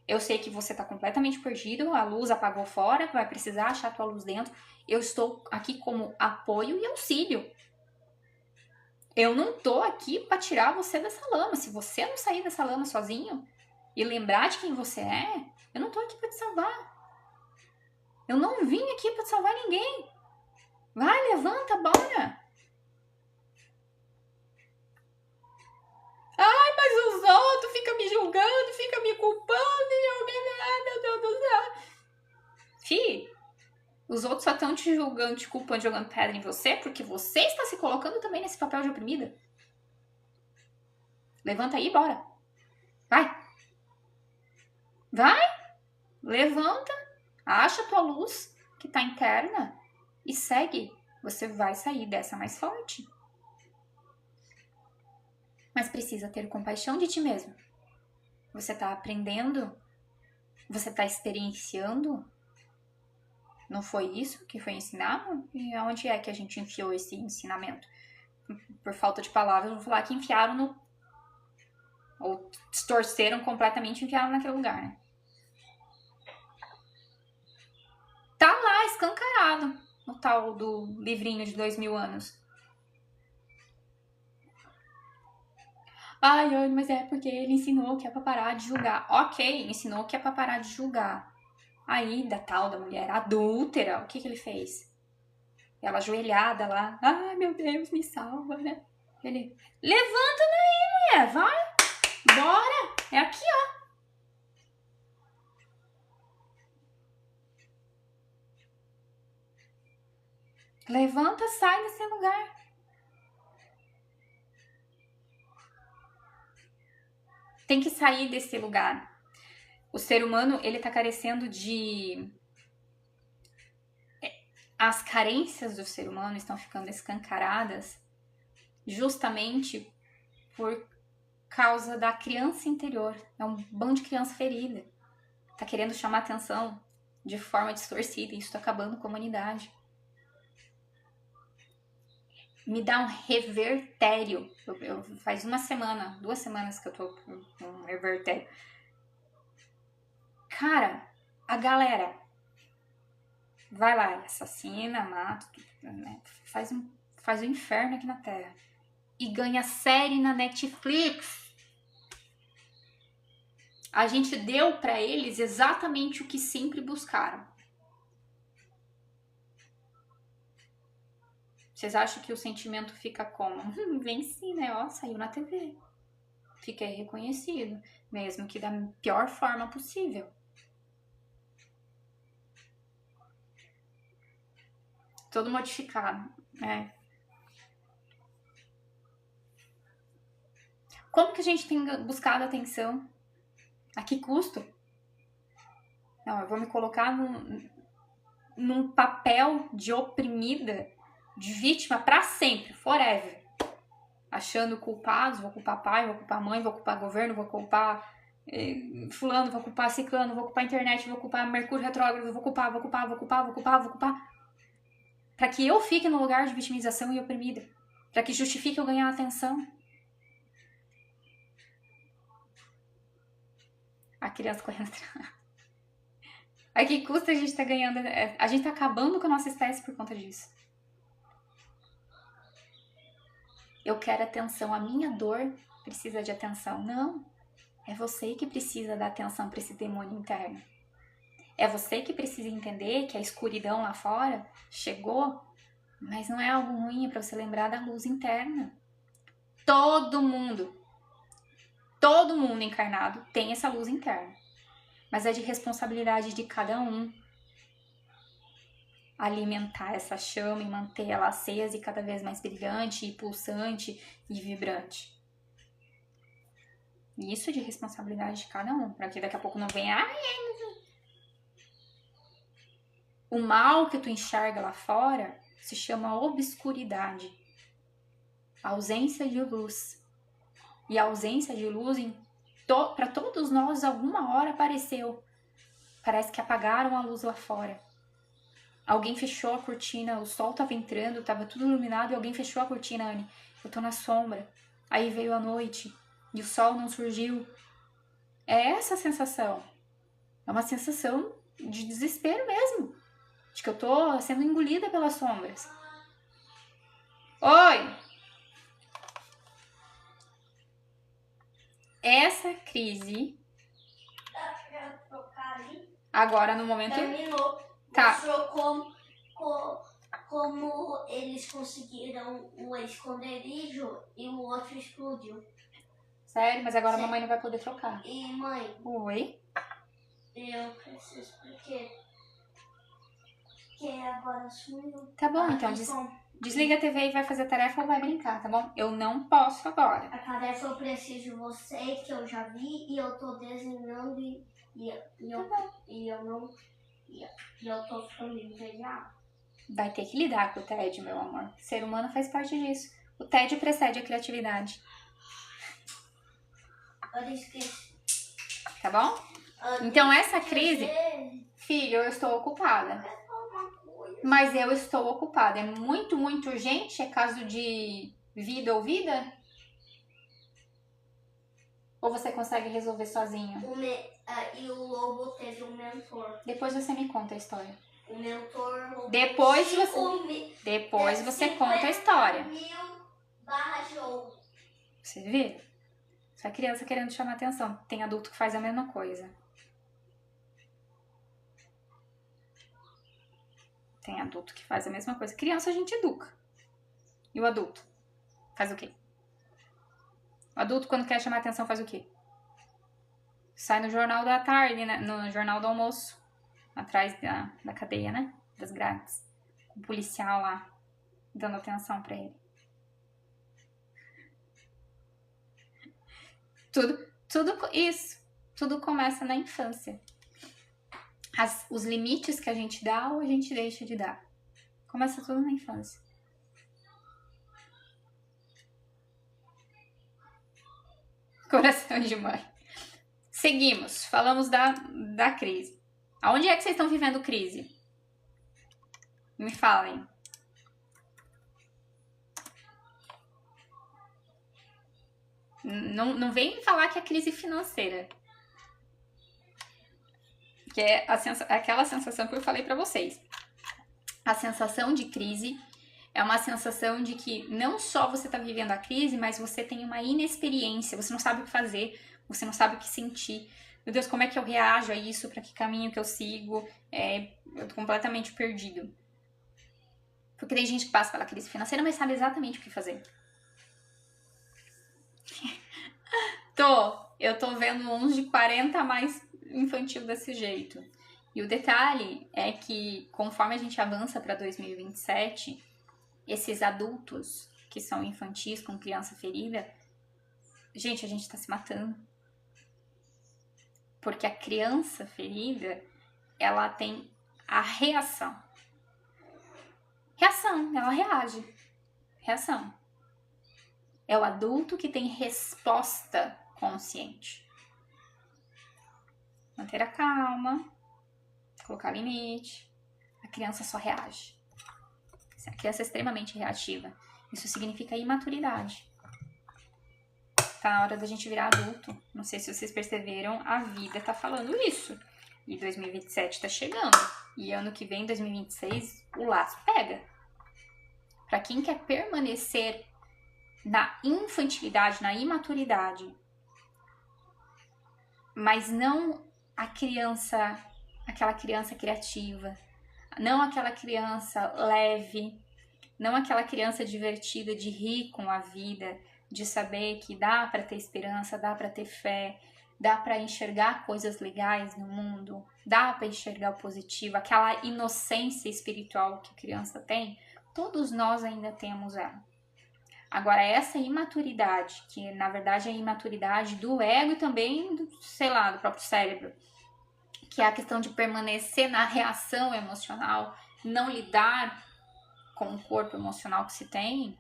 Eu sei que você tá completamente perdido, a luz apagou fora, vai precisar achar a tua luz dentro. Eu estou aqui como apoio e auxílio. Eu não tô aqui para tirar você dessa lama. Se você não sair dessa lama sozinho e lembrar de quem você é, eu não tô aqui para te salvar. Eu não vim aqui para te salvar ninguém. Vai, levanta, bora. Mas os outros ficam me julgando, ficam me culpando. Meu Deus do céu. Fih, os outros só estão te julgando, te culpando, jogando pedra em você porque você está se colocando também nesse papel de oprimida. Levanta aí, bora. Vai. Levanta. Acha a tua luz que tá interna e segue. você vai sair dessa mais forte. Mas precisa ter compaixão de ti mesmo. Você tá aprendendo? Você tá experienciando? Não foi isso que foi ensinado? E aonde é que a gente enfiou esse ensinamento? Por falta de palavras, eu vou falar que enfiaram no... Ou distorceram completamente e enfiaram naquele lugar, né? Tá lá, escancarado, no tal do livrinho de 2000 anos. Ai, mas é porque ele ensinou que é pra parar de julgar. Ok, ensinou que é pra parar de julgar. Aí, da tal da mulher adúltera, o que ele fez? Ela ajoelhada lá. Ai, meu Deus, me salva, né? Ele, levanta daí, mulher, vai, bora. É aqui, ó. Levanta, sai desse lugar. Tem que sair desse lugar. O ser humano, ele tá carecendo de... As carências do ser humano estão ficando escancaradas justamente por causa da criança interior. É um bando de criança ferida. Tá querendo chamar atenção de forma distorcida e isso tá acabando com a humanidade. Me dá um revertério. Faz 2 semanas que eu tô com um revertério. Cara, a galera vai lá, assassina, mata, né? faz um inferno aqui na Terra. E ganha série na Netflix. A gente deu pra eles exatamente o que sempre buscaram. Vocês acham que o sentimento fica como? Vem sim, né? Ó, saiu na TV. Fiquei reconhecido. Mesmo que da pior forma possível. Todo modificado, né? Como que a gente tem buscado atenção? A que custo? Não, eu vou me colocar num papel de oprimida, de vítima pra sempre, forever. Achando culpados, vou culpar pai, vou culpar mãe, vou culpar governo, vou culpar fulano, vou culpar ciclano, vou culpar internet, vou culpar Mercúrio retrógrado, vou culpar. Pra que eu fique no lugar de vitimização e oprimida. Pra que justifique eu ganhar atenção. A criança correndo atrás. A que custa a gente tá ganhando? A gente tá acabando com a nossa espécie por conta disso. Eu quero atenção, a minha dor precisa de atenção. Não, é você que precisa dar atenção para esse demônio interno. É você que precisa entender que a escuridão lá fora chegou, mas não é algo ruim para você lembrar da luz interna. Todo mundo encarnado tem essa luz interna, mas é de responsabilidade de cada um alimentar essa chama e manter ela acesa e cada vez mais brilhante, e pulsante e vibrante. Isso é de responsabilidade de cada um, para que daqui a pouco não venha... O mal que tu enxerga lá fora se chama obscuridade, ausência de luz. E a ausência de luz para todos nós alguma hora apareceu. Parece que apagaram a luz lá fora. Alguém fechou a cortina, o sol tava entrando, tava tudo iluminado e alguém fechou a cortina, Anne. Eu tô na sombra. Aí veio a noite e o sol não surgiu. É essa a sensação. É uma sensação de desespero mesmo. De que eu tô sendo engolida pelas sombras. Oi! Essa crise... Agora, no momento... Terminou. Tá. Mostrou como eles conseguiram um esconderijo e o outro explodiu. Sério? Mas agora a mamãe não vai poder trocar. E mãe... Oi? Eu preciso porque agora sumiu. Tá bom, então desliga a TV e vai fazer a tarefa ou vai brincar, tá bom? Eu não posso agora. A tarefa eu preciso de você, que eu já vi, e eu tô desenhando e eu não... E eu tô ficando entediada. Vai ter que lidar com o tédio, meu amor. O ser humano faz parte disso. O tédio precede a criatividade. Eu esqueci. Tá bom? Então essa crise... Filho, eu estou ocupada. Mas eu estou ocupada. É muito, muito urgente? É caso de vida ou vida? Ou você consegue resolver sozinho? E o lobo teve um mentor. Depois você me conta a história. O mentor roubou Depois 5 você conta a história. 50.000 barras de ouro. Você vê? Só é criança querendo chamar atenção. Tem adulto que faz a mesma coisa. Tem adulto que faz a mesma coisa. Criança a gente educa. E o adulto? Faz o quê? O adulto, quando quer chamar atenção, faz o quê? Sai no jornal da tarde, né? No jornal do almoço. Atrás da cadeia, né? Das grades. Com o policial lá, dando atenção pra ele. Tudo começa na infância. Os limites que a gente dá ou a gente deixa de dar. Começa tudo na infância. Coração de mãe. Seguimos. Falamos da crise. Aonde é que vocês estão vivendo crise? Me falem. Não vem falar que é crise financeira. Que é aquela sensação que eu falei pra vocês. A sensação de crise é uma sensação de que não só você tá vivendo a crise, mas você tem uma inexperiência, você não sabe o que fazer, você não sabe o que sentir. Meu Deus, como é que eu reajo a isso? Pra que caminho que eu sigo? Eu tô completamente perdido. Porque tem gente que passa pela crise financeira, mas sabe exatamente o que fazer. Eu tô vendo uns de 40 mais infantil desse jeito. E o detalhe é que, conforme a gente avança para 2027, esses adultos que são infantis com criança ferida, gente, a gente tá se matando. Porque a criança ferida, ela tem a reação. Ela reage. Reação. É o adulto que tem resposta consciente. Manter a calma, colocar limite. A criança só reage. A criança é extremamente reativa. Isso significa imaturidade. Tá na hora da gente virar adulto. Não sei se vocês perceberam, a vida tá falando isso. E 2027 tá chegando. E ano que vem, 2026, o laço pega. Pra quem quer permanecer na infantilidade, na imaturidade, mas não aquela criança criativa, não aquela criança leve, não aquela criança divertida de rir com a vida, de saber que dá para ter esperança, dá para ter fé, dá para enxergar coisas legais no mundo, dá para enxergar o positivo, aquela inocência espiritual que a criança tem, todos nós ainda temos ela. Agora, essa imaturidade, que na verdade é a imaturidade do ego e também, do próprio cérebro, que é a questão de permanecer na reação emocional, não lidar com o corpo emocional que se tem,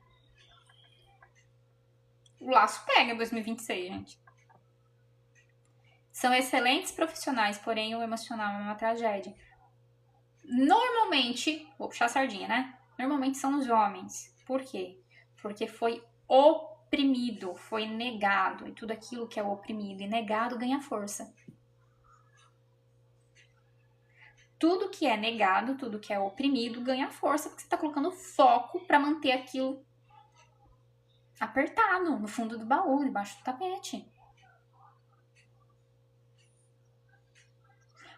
o laço pega em 2026, gente. São excelentes profissionais, porém o emocional é uma tragédia. Normalmente, vou puxar a sardinha, né? Normalmente são os homens. Por quê? Porque foi oprimido, foi negado. E tudo aquilo que é oprimido e negado ganha força. Tudo que é negado, tudo que é oprimido ganha força, porque você está colocando foco para manter aquilo apertado, no fundo do baú, debaixo do tapete.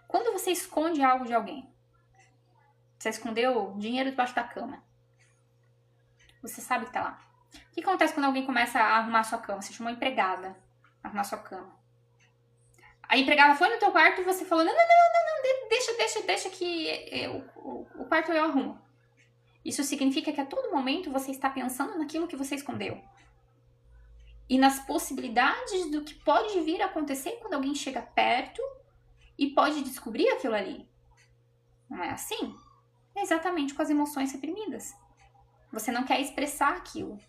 Quando você esconde algo de alguém, você escondeu dinheiro debaixo da cama, você sabe que tá lá. O que acontece quando alguém começa a arrumar sua cama? Você chamou uma empregada a arrumar sua cama. A empregada foi no teu quarto e você falou, não, deixa que o quarto eu arrumo. Isso significa que a todo momento você está pensando naquilo que você escondeu. E nas possibilidades do que pode vir a acontecer quando alguém chega perto e pode descobrir aquilo ali. Não é assim? É exatamente com as emoções reprimidas. Você não quer expressar aquilo.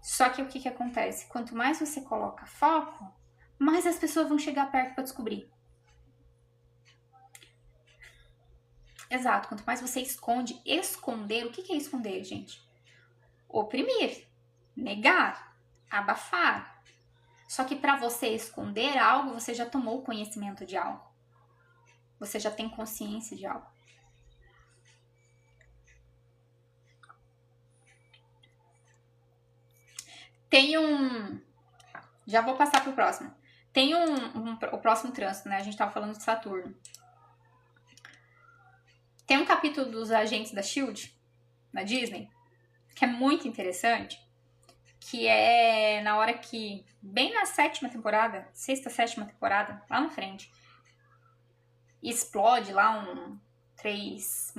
Só que o que acontece? Quanto mais você coloca foco, mais as pessoas vão chegar perto para descobrir. Exato, quanto mais você esconde, esconder, o que é esconder, gente? Oprimir, negar, abafar. Só que para você esconder algo, você já tomou conhecimento de algo. Você já tem consciência de algo. Tem um... Já vou passar pro próximo. Tem o próximo trânsito, né? A gente tava falando de Saturno. Tem um capítulo dos Agentes da S.H.I.E.L.D., na Disney, que é muito interessante, que é na hora que, bem na sétima temporada, sexta, sétima temporada, lá na frente, explode lá três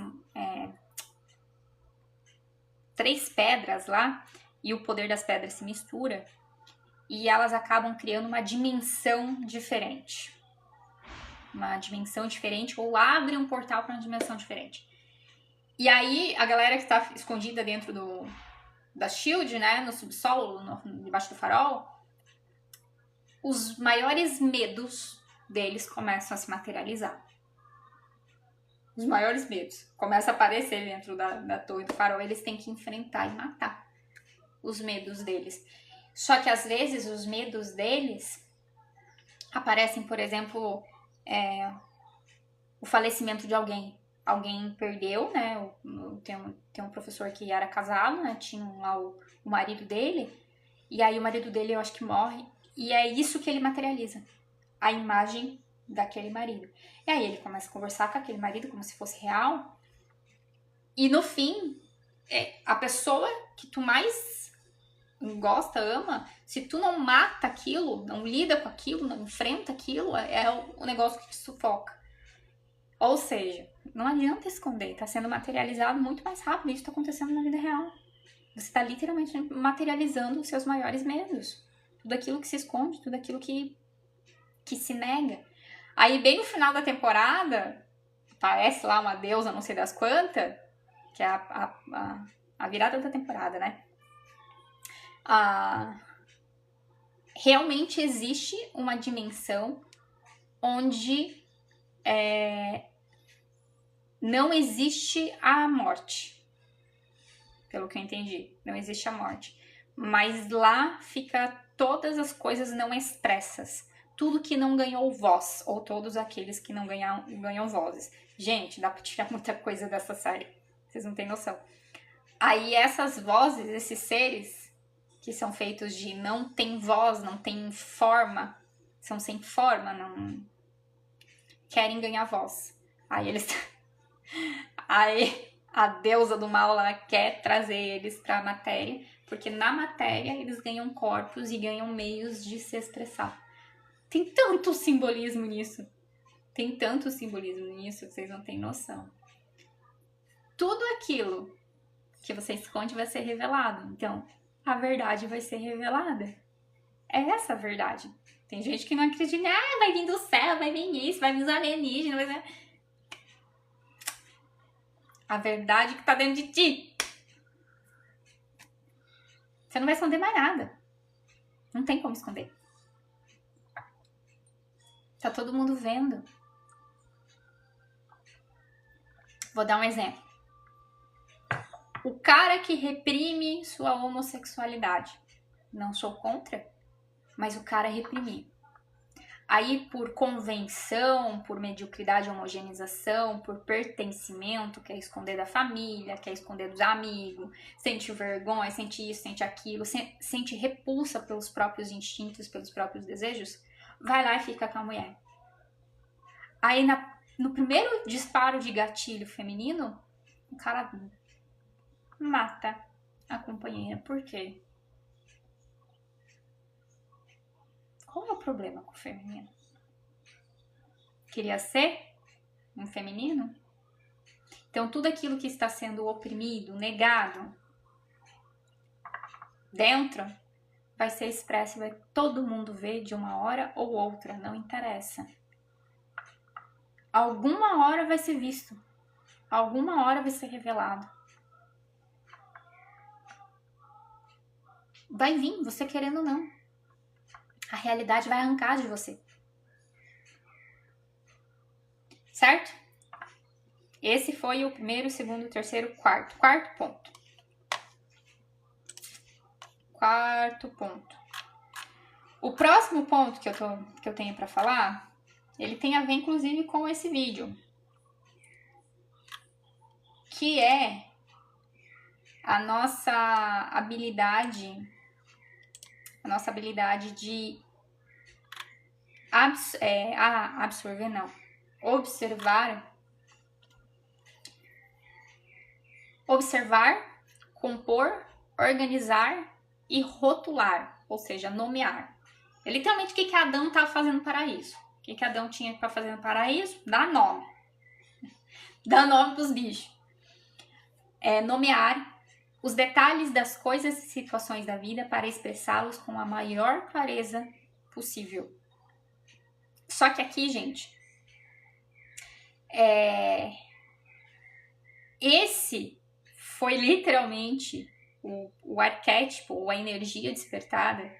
pedras lá, e o poder das pedras se mistura, e elas acabam criando uma dimensão diferente. Uma dimensão diferente, ou abre um portal para uma dimensão diferente. E aí, a galera que está escondida dentro da S.H.I.E.L.D., né, no subsolo, debaixo do farol, os maiores medos deles começam a se materializar. Os maiores medos começam a aparecer dentro da torre do farol. Eles têm que enfrentar e matar os medos deles. Só que às vezes os medos deles aparecem, por exemplo, o falecimento de alguém. Alguém perdeu, né? Tem um professor que era casado, né? Tinha lá o marido dele. E aí o marido dele, eu acho que morre. E é isso que ele materializa. A imagem daquele marido. E aí ele começa a conversar com aquele marido como se fosse real. E no fim, a pessoa que tu mais gosta, ama, se tu não mata aquilo, não lida com aquilo, não enfrenta aquilo, é o negócio que te sufoca. Ou seja, não adianta esconder, tá sendo materializado muito mais rápido. Isso tá acontecendo na vida real. Você tá literalmente materializando os seus maiores medos. Tudo aquilo que se esconde, tudo aquilo que se nega. Aí, bem no final da temporada, aparece lá uma deusa, não sei das quantas, que é a virada da temporada, né? Realmente existe uma dimensão onde não existe a morte. Pelo que eu entendi, não existe a morte. Mas lá fica todas as coisas não expressas. Tudo que não ganhou voz, ou todos aqueles que não ganham vozes. Gente, dá pra tirar muita coisa dessa série. Vocês não têm noção. Aí essas vozes, esses seres que são feitos de não tem voz, não tem forma, são sem forma, não querem ganhar voz. Aí a deusa do mal lá quer trazer eles pra matéria, porque na matéria eles ganham corpos e ganham meios de se expressar. Tem tanto simbolismo nisso. Tem tanto simbolismo nisso que vocês não têm noção. Tudo aquilo que você esconde vai ser revelado. Então, a verdade vai ser revelada. É essa a verdade. Tem gente que não acredita. Vai vir do céu, vai vir isso, vai vir os alienígenas. Vai vir... A verdade que tá dentro de ti. Você não vai esconder mais nada. Não tem como esconder. Tá todo mundo vendo. Vou dar um exemplo. O cara que reprime sua homossexualidade. Não sou contra, mas o cara reprimir. Aí, por convenção, por mediocridade, homogeneização, por pertencimento, quer esconder da família, quer esconder dos amigos, sente vergonha, sente isso, sente aquilo, sente repulsa pelos próprios instintos, pelos próprios desejos, vai lá e fica com a mulher. Aí, no primeiro disparo de gatilho feminino, o cara mata a companheira. Por quê? Qual é o problema com o feminino? Queria ser um feminino? Então, tudo aquilo que está sendo oprimido, negado, dentro, vai ser expresso e vai todo mundo ver de uma hora ou outra, não interessa. Alguma hora vai ser visto. Alguma hora vai ser revelado. Vai vir, você querendo ou não. A realidade vai arrancar de você. Certo? Esse foi o primeiro, segundo, terceiro, quarto. Quarto ponto. Quarto ponto. O próximo ponto que eu tenho para falar, ele tem a ver inclusive com esse vídeo. Que é a nossa habilidade de observar, compor, organizar e rotular, ou seja, nomear. É literalmente o que Adão estava fazendo para isso. O que Adão tinha para fazer para isso? Dar nome. Dar nome para os bichos. Nomear os detalhes das coisas e situações da vida para expressá-los com a maior clareza possível. Só que aqui, gente, esse foi literalmente o arquétipo, ou a energia despertada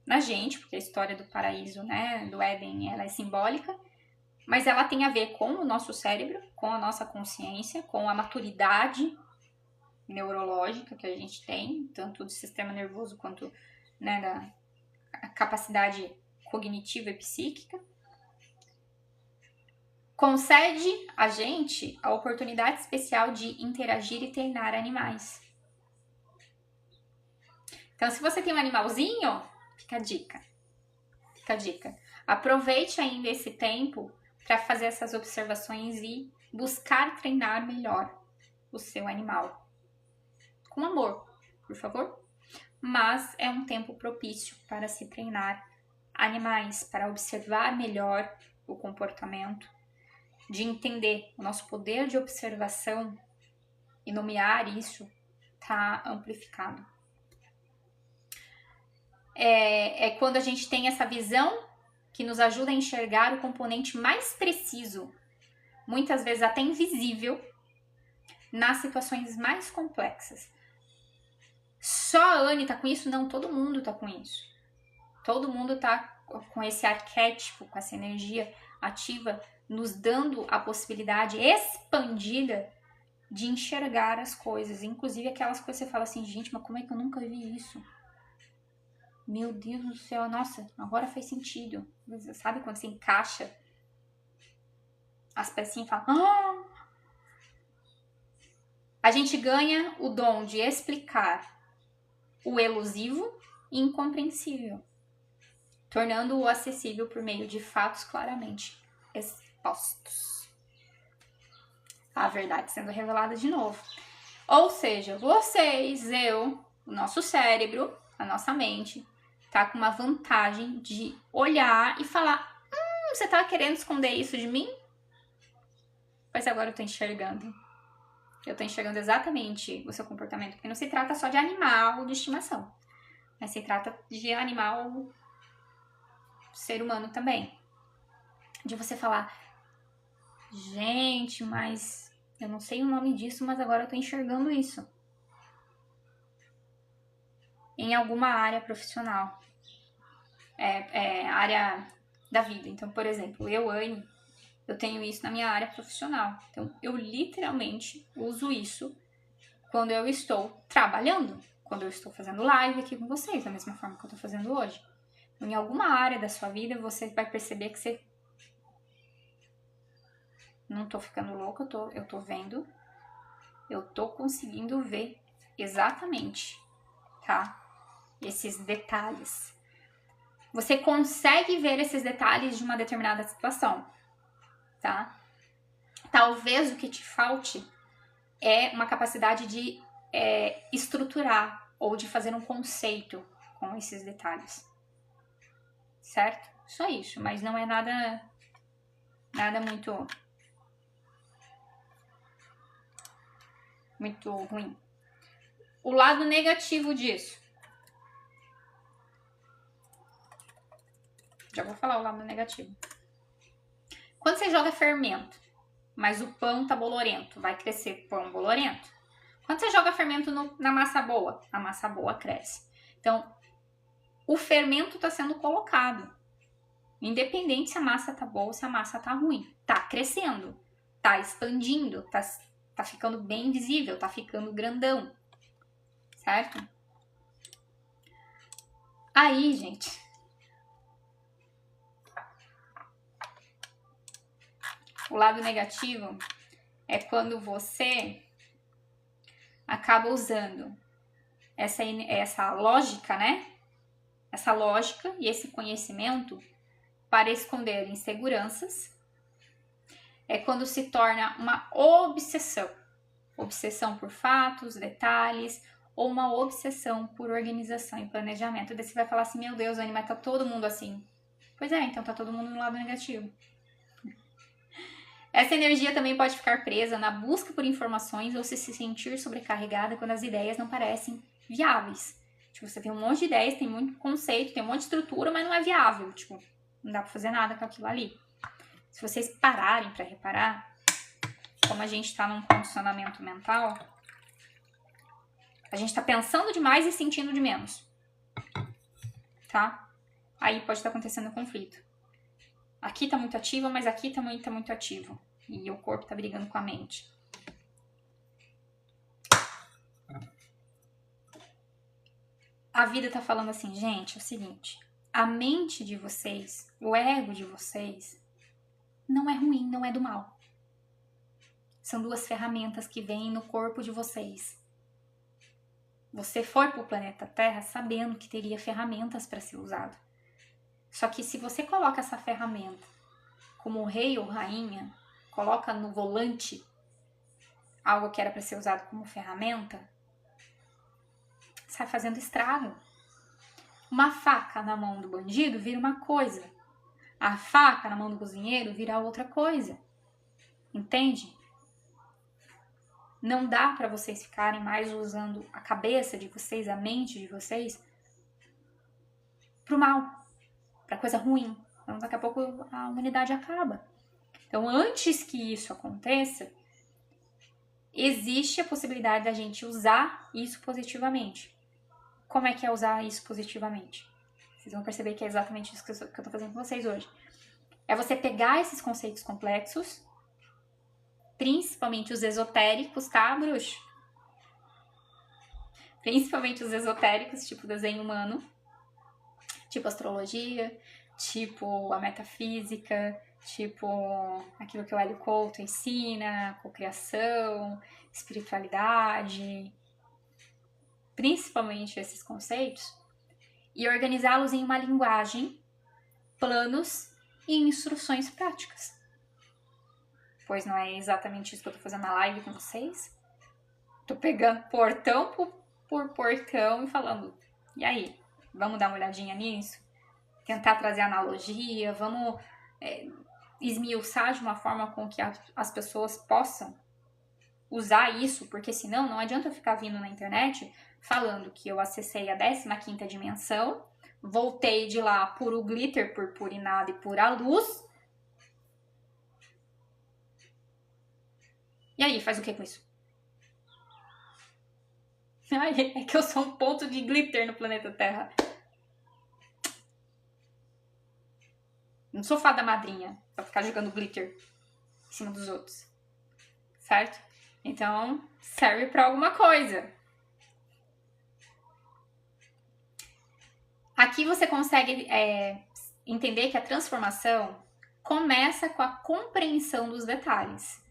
na gente, porque a história do paraíso, né, do Éden, ela é simbólica, mas ela tem a ver com o nosso cérebro, com a nossa consciência, com a maturidade neurológica que a gente tem, tanto do sistema nervoso quanto, né, da capacidade cognitiva e psíquica. Concede a gente a oportunidade especial de interagir e treinar animais. Então, se você tem um animalzinho, fica a dica. Fica a dica. Aproveite ainda esse tempo para fazer essas observações e buscar treinar melhor o seu animal. Com amor, por favor. Mas é um tempo propício para se treinar animais, para observar melhor o comportamento, de entender o nosso poder de observação e nomear isso está amplificado. É quando a gente tem essa visão que nos ajuda a enxergar o componente mais preciso, muitas vezes até invisível, nas situações mais complexas. Só a Anne tá com isso? Não, todo mundo tá com isso. Todo mundo tá com esse arquétipo, com essa energia ativa, nos dando a possibilidade expandida de enxergar as coisas. Inclusive aquelas coisas que você fala assim, gente, mas como é que eu nunca vi isso? Meu Deus do céu, nossa, agora faz sentido. Sabe quando você encaixa as pecinhas e fala... Ah! A gente ganha o dom de explicar o elusivo e incompreensível, tornando-o acessível por meio de fatos claramente expostos. A verdade sendo revelada de novo. Ou seja, vocês, eu, o nosso cérebro, a nossa mente, tá com uma vantagem de olhar e falar: você tá querendo esconder isso de mim? Pois agora eu tô enxergando. Eu tô enxergando exatamente o seu comportamento, porque não se trata só de animal de estimação, mas se trata de animal ser humano também. De você falar, gente, mas eu não sei o nome disso, mas agora eu tô enxergando isso. Em alguma área profissional. Área da vida. Então, por exemplo, Anne, eu tenho isso na minha área profissional. Então, eu literalmente uso isso quando eu estou trabalhando, quando eu estou fazendo live aqui com vocês, da mesma forma que eu estou fazendo hoje. Então, em alguma área da sua vida, você vai perceber que você... Não tô ficando louca, eu tô vendo, eu tô conseguindo ver exatamente, tá? Esses detalhes. Você consegue ver esses detalhes de uma determinada situação, tá? Talvez o que te falte é uma capacidade de estruturar ou de fazer um conceito com esses detalhes, certo? Só isso, mas não é nada muito ruim. O lado negativo disso. Já vou falar o lado negativo. Quando você joga fermento mas o pão tá bolorento. Vai crescer pão bolorento. Quando você joga fermento na massa boa, a massa boa cresce. Então, o fermento está sendo colocado. Independente se a massa tá boa ou se a massa tá ruim. Tá crescendo, tá expandindo, tá ficando bem visível, tá ficando grandão. Certo? Aí, gente, o lado negativo é quando você acaba usando essa lógica, né? Essa lógica e esse conhecimento para esconder inseguranças. É quando se torna uma obsessão. Obsessão por fatos, detalhes, ou uma obsessão por organização e planejamento. Daí você vai falar assim, meu Deus, Anny, mas tá todo mundo assim. Pois é, então tá todo mundo no lado negativo. Essa energia também pode ficar presa na busca por informações ou se sentir sobrecarregada quando as ideias não parecem viáveis. Tipo, você tem um monte de ideias, tem muito conceito, tem um monte de estrutura, mas não é viável. Tipo, não dá pra fazer nada com aquilo ali. Se vocês pararem pra reparar, como a gente tá num condicionamento mental, a gente tá pensando demais e sentindo de menos. Tá? Aí pode estar acontecendo conflito. Aqui tá muito ativo, mas aqui também tá muito ativo. E o corpo tá brigando com a mente. A vida tá falando assim, gente, é o seguinte. A mente de vocês, o ego de vocês, não é ruim, não é do mal. São duas ferramentas que vêm no corpo de vocês. Você foi pro planeta Terra sabendo que teria ferramentas para ser usado. Só que se você coloca essa ferramenta como rei ou rainha, coloca no volante algo que era para ser usado como ferramenta, sai fazendo estrago. Uma faca na mão do bandido vira uma coisa. A faca na mão do cozinheiro vira outra coisa. Entende? Não dá para vocês ficarem mais usando a cabeça de vocês, a mente de vocês, pro mal, pra coisa ruim. Então daqui a pouco a humanidade acaba. Então antes que isso aconteça, existe a possibilidade da gente usar isso positivamente. Como é que é usar isso positivamente? Vocês vão perceber que é exatamente isso que eu tô fazendo com vocês hoje. É você pegar esses conceitos complexos, principalmente os esotéricos, tá, bruxo? Principalmente os esotéricos, tipo desenho humano, tipo astrologia, tipo a metafísica, tipo aquilo que o Hélio Couto ensina, cocriação, espiritualidade, principalmente esses conceitos, e organizá-los em uma linguagem, planos e instruções práticas. Pois não é exatamente isso que eu tô fazendo na live com vocês? Tô pegando portão por portão e falando, e aí, vamos dar uma olhadinha nisso? Tentar trazer analogia, vamos esmiuçar de uma forma com que as pessoas possam usar isso, porque senão não adianta eu ficar vindo na internet falando que eu acessei a 15ª dimensão, voltei de lá puro glitter, purpurinado e pura luz. E aí, faz o que com isso? Ai, é que eu sou um ponto de glitter no planeta Terra. Não sou fada madrinha pra ficar jogando glitter em cima dos outros. Certo? Então, serve pra alguma coisa. Aqui você consegue entender que a transformação começa com a compreensão dos detalhes.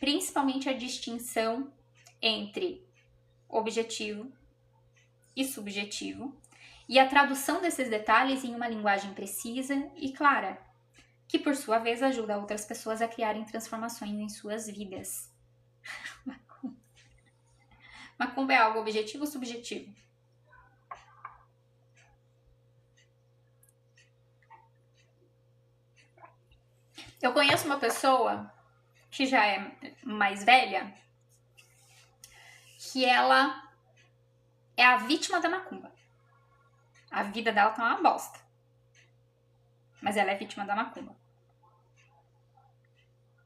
Principalmente a distinção entre objetivo e subjetivo, e a tradução desses detalhes em uma linguagem precisa e clara, que por sua vez ajuda outras pessoas a criarem transformações em suas vidas. Macumba é algo objetivo ou subjetivo? Eu conheço uma pessoa que já é mais velha, que ela é a vítima da macumba. A vida dela tá uma bosta. Mas ela é vítima da macumba.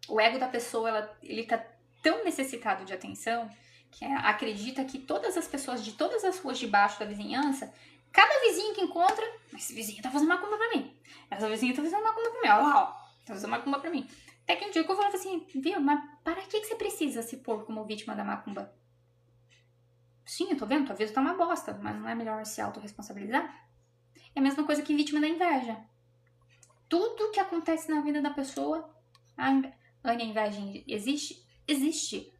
O ego da pessoa, ele tá tão necessitado de atenção que acredita que todas as pessoas de todas as ruas de baixo da vizinhança, cada vizinho que encontra, esse vizinho tá fazendo macumba pra mim. Essa vizinha tá fazendo macumba pra mim. Olha lá, ó, tá fazendo macumba pra mim. Até que um dia que eu falava assim, viu, mas para que você precisa se pôr como vítima da macumba? Sim, eu tô vendo, tua vida tá uma bosta, mas não é melhor se autorresponsabilizar? É a mesma coisa que vítima da inveja. Tudo que acontece na vida da pessoa, a inveja existe? Existe.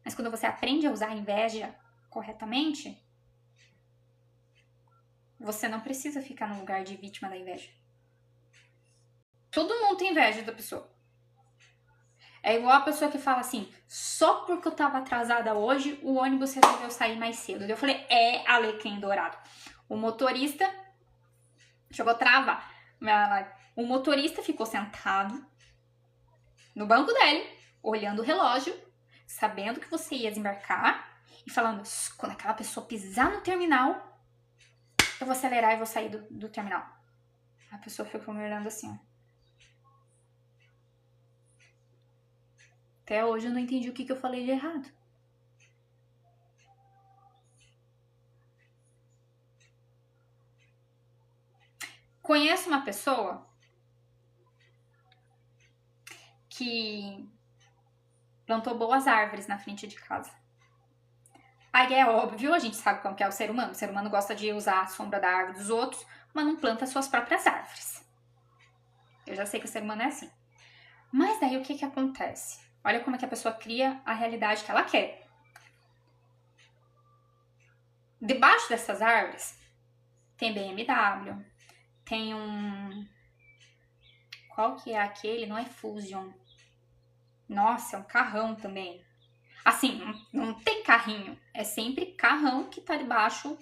Mas quando você aprende a usar a inveja corretamente, você não precisa ficar no lugar de vítima da inveja. Todo mundo tem inveja da pessoa. É igual a pessoa que fala assim, só porque eu tava atrasada hoje, o ônibus resolveu sair mais cedo. Eu falei, é alecrim dourado. O motorista chegou a travar. O motorista ficou sentado no banco dele, olhando o relógio, sabendo que você ia desembarcar e falando, quando aquela pessoa pisar no terminal, eu vou acelerar e vou sair do terminal. A pessoa ficou me olhando assim, ó. Até hoje eu não entendi o que eu falei de errado. Conheço uma pessoa que plantou boas árvores na frente de casa. Aí é óbvio, a gente sabe como que é o ser humano. O ser humano gosta de usar a sombra da árvore dos outros, mas não planta suas próprias árvores. Eu já sei que o ser humano é assim. Mas daí o que acontece? Olha como é que a pessoa cria a realidade que ela quer. Debaixo dessas árvores tem BMW, tem um... Qual que é aquele? Não é Fusion. Nossa, é um carrão também. Assim, não tem carrinho. É sempre carrão que tá debaixo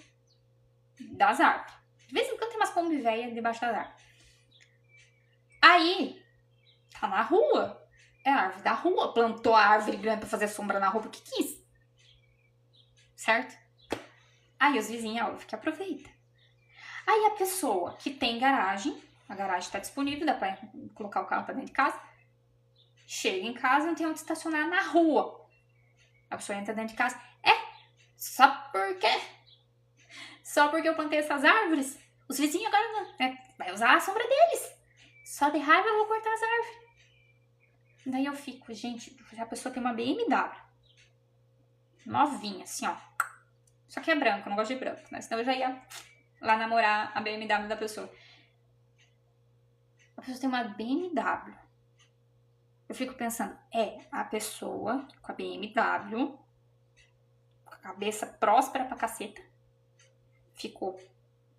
das árvores. De vez em quando tem umas Kombi velhas debaixo das árvores. Aí, tá na rua. É a árvore da rua. Plantou a árvore grande pra fazer sombra na rua porque quis. Certo? Aí os vizinhos, óbvio, que aproveita. Aí a pessoa que tem garagem, a garagem tá disponível, dá pra colocar o carro pra dentro de casa. Chega em casa e não tem onde estacionar na rua. A pessoa entra dentro de casa. Só porque eu plantei essas árvores, os vizinhos agora vai usar a sombra deles. Só de raiva eu vou cortar as árvores. Daí eu fico, gente, a pessoa tem uma BMW. Novinha, assim, ó. Só que é branco, eu não gosto de branco, né? Senão eu já ia lá namorar a BMW da pessoa. A pessoa tem uma BMW. Eu fico pensando, a pessoa com a BMW, com a cabeça próspera pra caceta, ficou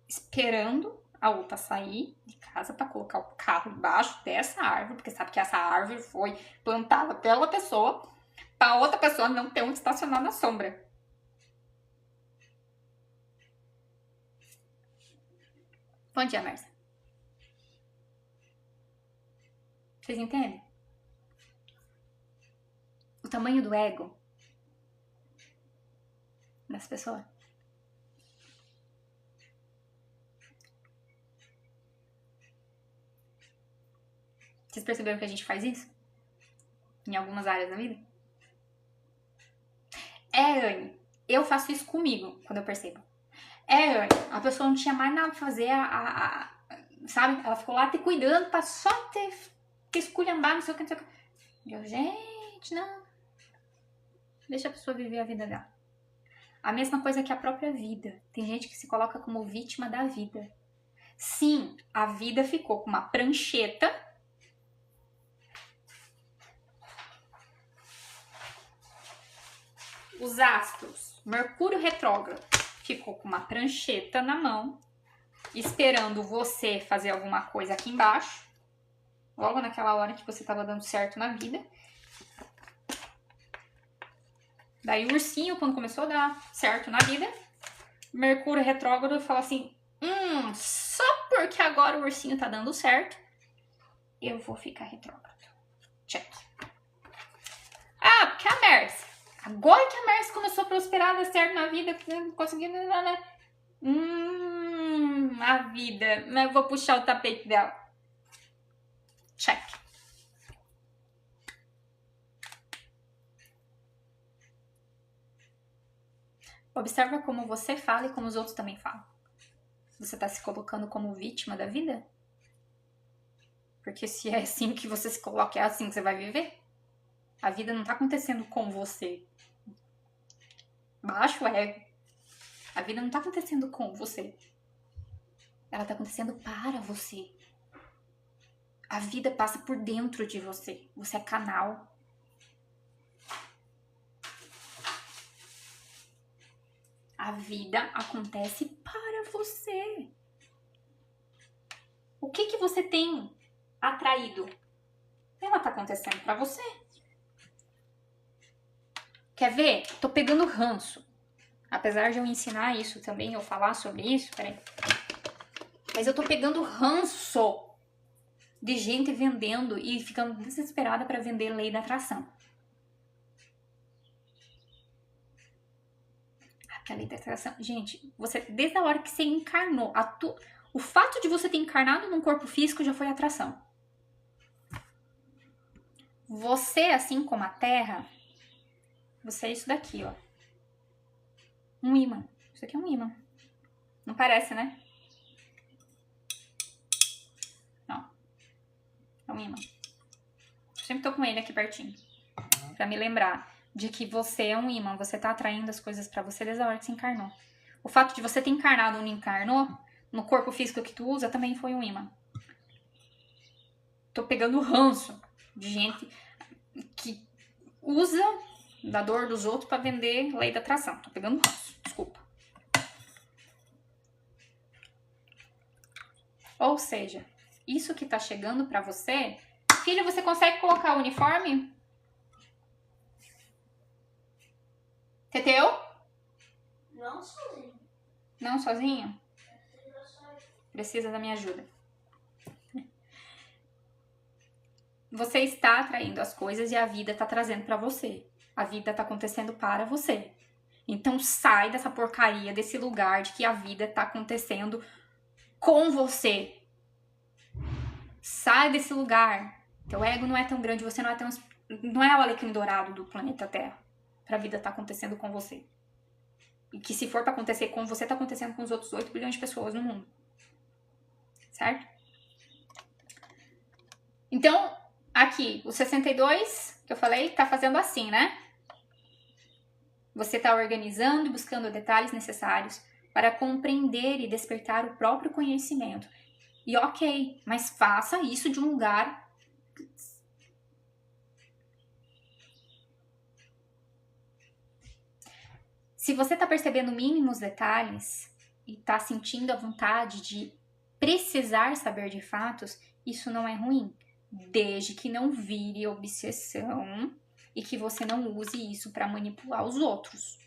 esperando a outra sair de casa pra colocar o carro embaixo dessa árvore, porque sabe que essa árvore foi plantada pela pessoa, pra outra pessoa não ter onde estacionar na sombra. Bom dia, Mércia. Vocês entendem? O tamanho do ego das pessoas. Vocês perceberam que a gente faz isso? Em algumas áreas da vida? Anne, eu faço isso comigo, quando eu percebo. Anne, a pessoa não tinha mais nada pra fazer, sabe? Ela ficou lá te cuidando pra só te esculhambar, não sei o que, não sei o que. Eu, gente, não. Deixa a pessoa viver a vida dela. A mesma coisa que a própria vida. Tem gente que se coloca como vítima da vida. Sim, a vida ficou com uma prancheta. Os astros, Mercúrio retrógrado, ficou com uma prancheta na mão, esperando você fazer alguma coisa aqui embaixo. Logo naquela hora que você estava dando certo na vida. Daí o ursinho, quando começou a dar certo na vida, Mercúrio retrógrado fala assim, só porque agora o ursinho tá dando certo, eu vou ficar retrógrado. Check. Porque a Mércia. Agora que a Mércia começou a prosperar, dar certo na vida, conseguindo, né? A vida. Mas eu vou puxar o tapete dela. Check. Observa como você fala e como os outros também falam. Você tá se colocando como vítima da vida? Porque se é assim que você se coloca, é assim que você vai viver? A vida não tá acontecendo com você. Baixo é. A vida não tá acontecendo com você. Ela tá acontecendo para você. A vida passa por dentro de você. Você é canal. A vida acontece para você. O que você tem atraído? Ela tá acontecendo para você. Quer ver? Tô pegando ranço. Apesar de eu ensinar isso também, eu falar sobre isso, peraí. Mas eu tô pegando ranço de gente vendendo e ficando desesperada para vender lei da atração. A lei da atração. Gente, você, desde a hora que você encarnou, o fato de você ter encarnado num corpo físico já foi atração. Você, assim como a Terra, você é isso daqui, ó. Um ímã. Isso aqui é um ímã. Não parece, né? Não. É um ímã. Eu sempre tô com ele aqui pertinho. Pra me lembrar de que você é um ímã. Você tá atraindo as coisas pra você desde a hora que você encarnou. O fato de você ter encarnado ou não encarnou, no corpo físico que tu usa, também foi um ímã. Tô pegando ranço de gente que usa da dor dos outros pra vender lei da atração. Tô pegando ranço. Desculpa. Ou seja, isso que tá chegando pra você... Filha, você consegue colocar o uniforme? Teteu? Não sozinho. Não, sozinho? Precisa da minha ajuda. Você está atraindo as coisas e a vida está trazendo para você. A vida está acontecendo para você. Então sai dessa porcaria, desse lugar de que a vida está acontecendo com você. Sai desse lugar. Teu ego não é tão grande, você não é o alecrim dourado do planeta Terra. Para a vida estar acontecendo com você. E que se for para acontecer com você, está acontecendo com os outros 8 bilhões de pessoas no mundo. Certo? Então, aqui, o 62 que eu falei, tá fazendo assim, né? Você tá organizando e buscando detalhes necessários para compreender e despertar o próprio conhecimento. E ok, mas faça isso de um lugar... Se você tá percebendo mínimos detalhes e tá sentindo a vontade de precisar saber de fatos, isso não é ruim. Desde que não vire obsessão e que você não use isso para manipular os outros.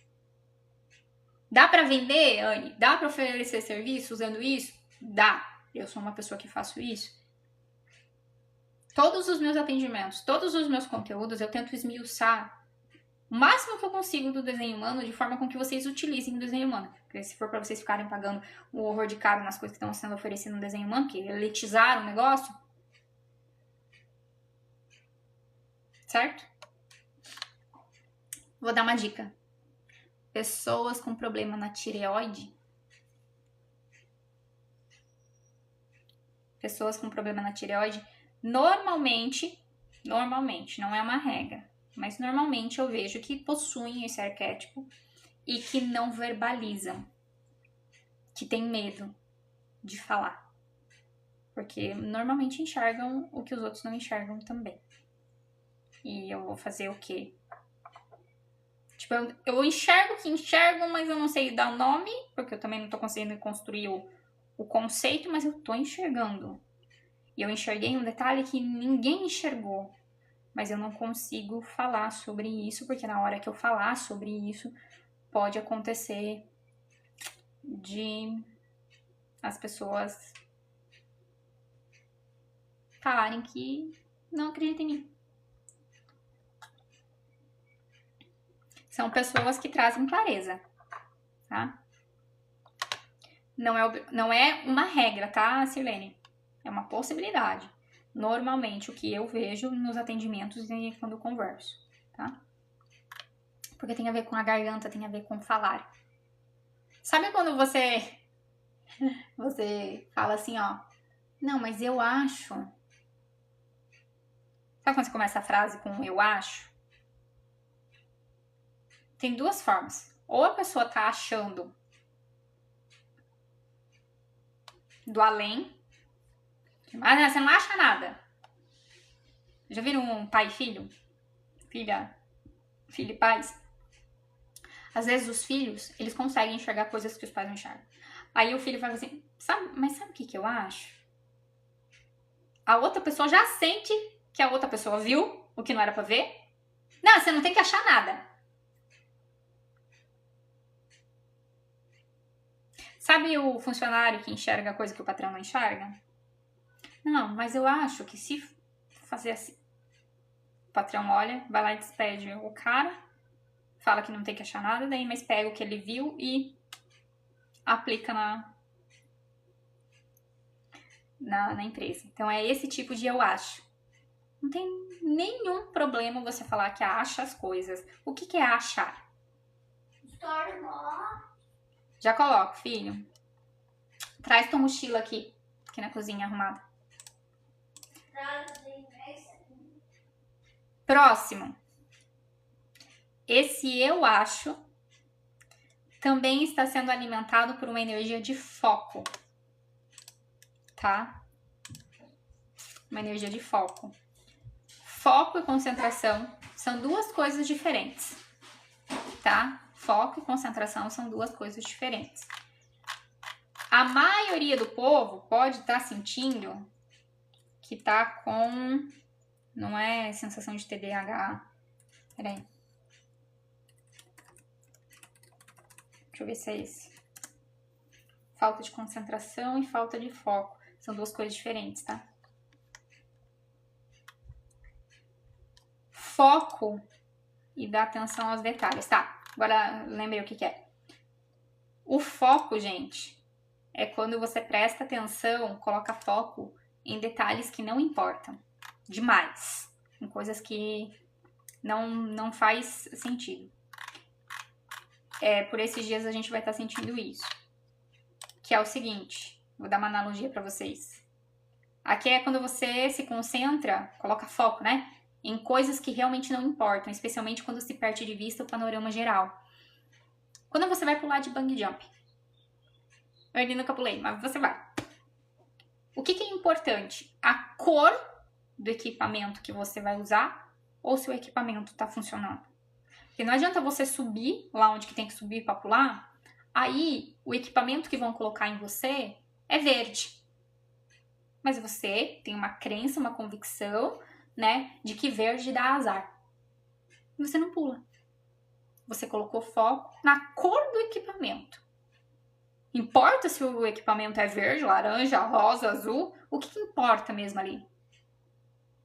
Dá para vender, Anne? Dá para oferecer serviço usando isso? Dá. Eu sou uma pessoa que faço isso. Todos os meus atendimentos, todos os meus conteúdos, eu tento esmiuçar o máximo que eu consigo do desenho humano de forma com que vocês utilizem o desenho humano. Porque se for para vocês ficarem pagando um horror de caro nas coisas que estão sendo oferecidas no desenho humano, que elitizaram o negócio, certo? Vou dar uma dica. Pessoas com problema na tireoide. Pessoas com problema na tireoide, normalmente, não é uma regra, mas normalmente eu vejo que possuem esse arquétipo e que não verbalizam, que tem medo de falar. Porque normalmente enxergam o que os outros não enxergam também. E eu vou fazer o quê? Tipo, eu enxergo que enxergo, mas eu não sei dar o nome, porque eu também não tô conseguindo construir o conceito, mas eu tô enxergando. E eu enxerguei um detalhe que ninguém enxergou, mas eu não consigo falar sobre isso, porque na hora que eu falar sobre isso, pode acontecer de as pessoas falarem que não acreditam em mim. São pessoas que trazem clareza, tá? Não é uma regra, tá, Sirlene? É uma possibilidade. Normalmente, o que eu vejo nos atendimentos e quando eu converso, tá? Porque tem a ver com a garganta, tem a ver com falar. Sabe quando você fala assim, ó, não, mas eu acho. Sabe quando você começa a frase com eu acho? Tem duas formas. Ou a pessoa tá achando do além, mas você não acha nada. Já viram um pai e filho? Filho e pais? Às vezes os filhos, eles conseguem enxergar coisas que os pais não enxergam. Aí o filho fala assim, mas sabe o que eu acho? A outra pessoa já sente que a outra pessoa viu o que não era pra ver. Não, você não tem que achar nada. Sabe o funcionário que enxerga a coisa que o patrão não enxerga? Não, mas eu acho que se fazer assim, o patrão olha, vai lá e despede o cara, fala que não tem que achar nada, daí mas pega o que ele viu e aplica na empresa. Então é esse tipo de eu acho. Não tem nenhum problema você falar que acha as coisas. O que é achar? Já coloco, filho. Traz tua mochila aqui na cozinha arrumada. Próximo. Esse eu acho também está sendo alimentado por uma energia de foco, tá? Uma energia de foco. Foco e concentração são duas coisas diferentes, tá? Foco e concentração são duas coisas diferentes. A maioria do povo pode estar sentindo que tá com... Não é sensação de TDAH. Peraí. Deixa eu ver se é esse. Falta de concentração e falta de foco. São duas coisas diferentes, tá? Foco e dar atenção aos detalhes. Tá, agora lembrei o que é. O foco, gente, é quando você presta atenção, coloca foco em detalhes que não importam. Demais. Em coisas que não faz sentido. Por esses dias a gente vai estar sentindo isso. Que é o seguinte, vou dar uma analogia para vocês. Aqui é quando você se concentra, coloca foco, né? Em coisas que realmente não importam, especialmente quando se perde de vista o panorama geral. Quando você vai pular de bungee jump. Eu ainda nunca pulei, mas você vai. O que é importante? A cor do equipamento que você vai usar ou se o equipamento está funcionando. Porque não adianta você subir lá onde que tem que subir para pular, aí o equipamento que vão colocar em você é verde. Mas você tem uma crença, uma convicção, né, de que verde dá azar. E você não pula. Você colocou foco na cor do equipamento. Importa se o equipamento é verde, laranja, rosa, azul, o que importa mesmo ali?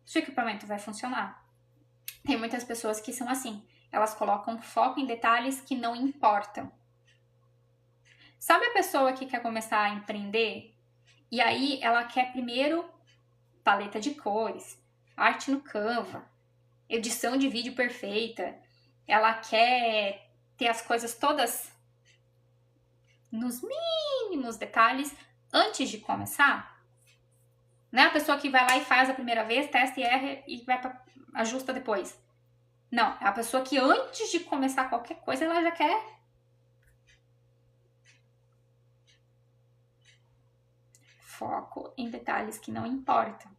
Se o equipamento vai funcionar. Tem muitas pessoas que são assim, elas colocam foco em detalhes que não importam. Sabe a pessoa que quer começar a empreender? E aí ela quer primeiro paleta de cores, arte no Canva, edição de vídeo perfeita. Ela quer ter as coisas todas nos mínimos detalhes antes de começar. Não é a pessoa que vai lá e faz a primeira vez, testa e erra e ajusta depois. Não, é a pessoa que antes de começar qualquer coisa, ela já quer foco em detalhes que não importam.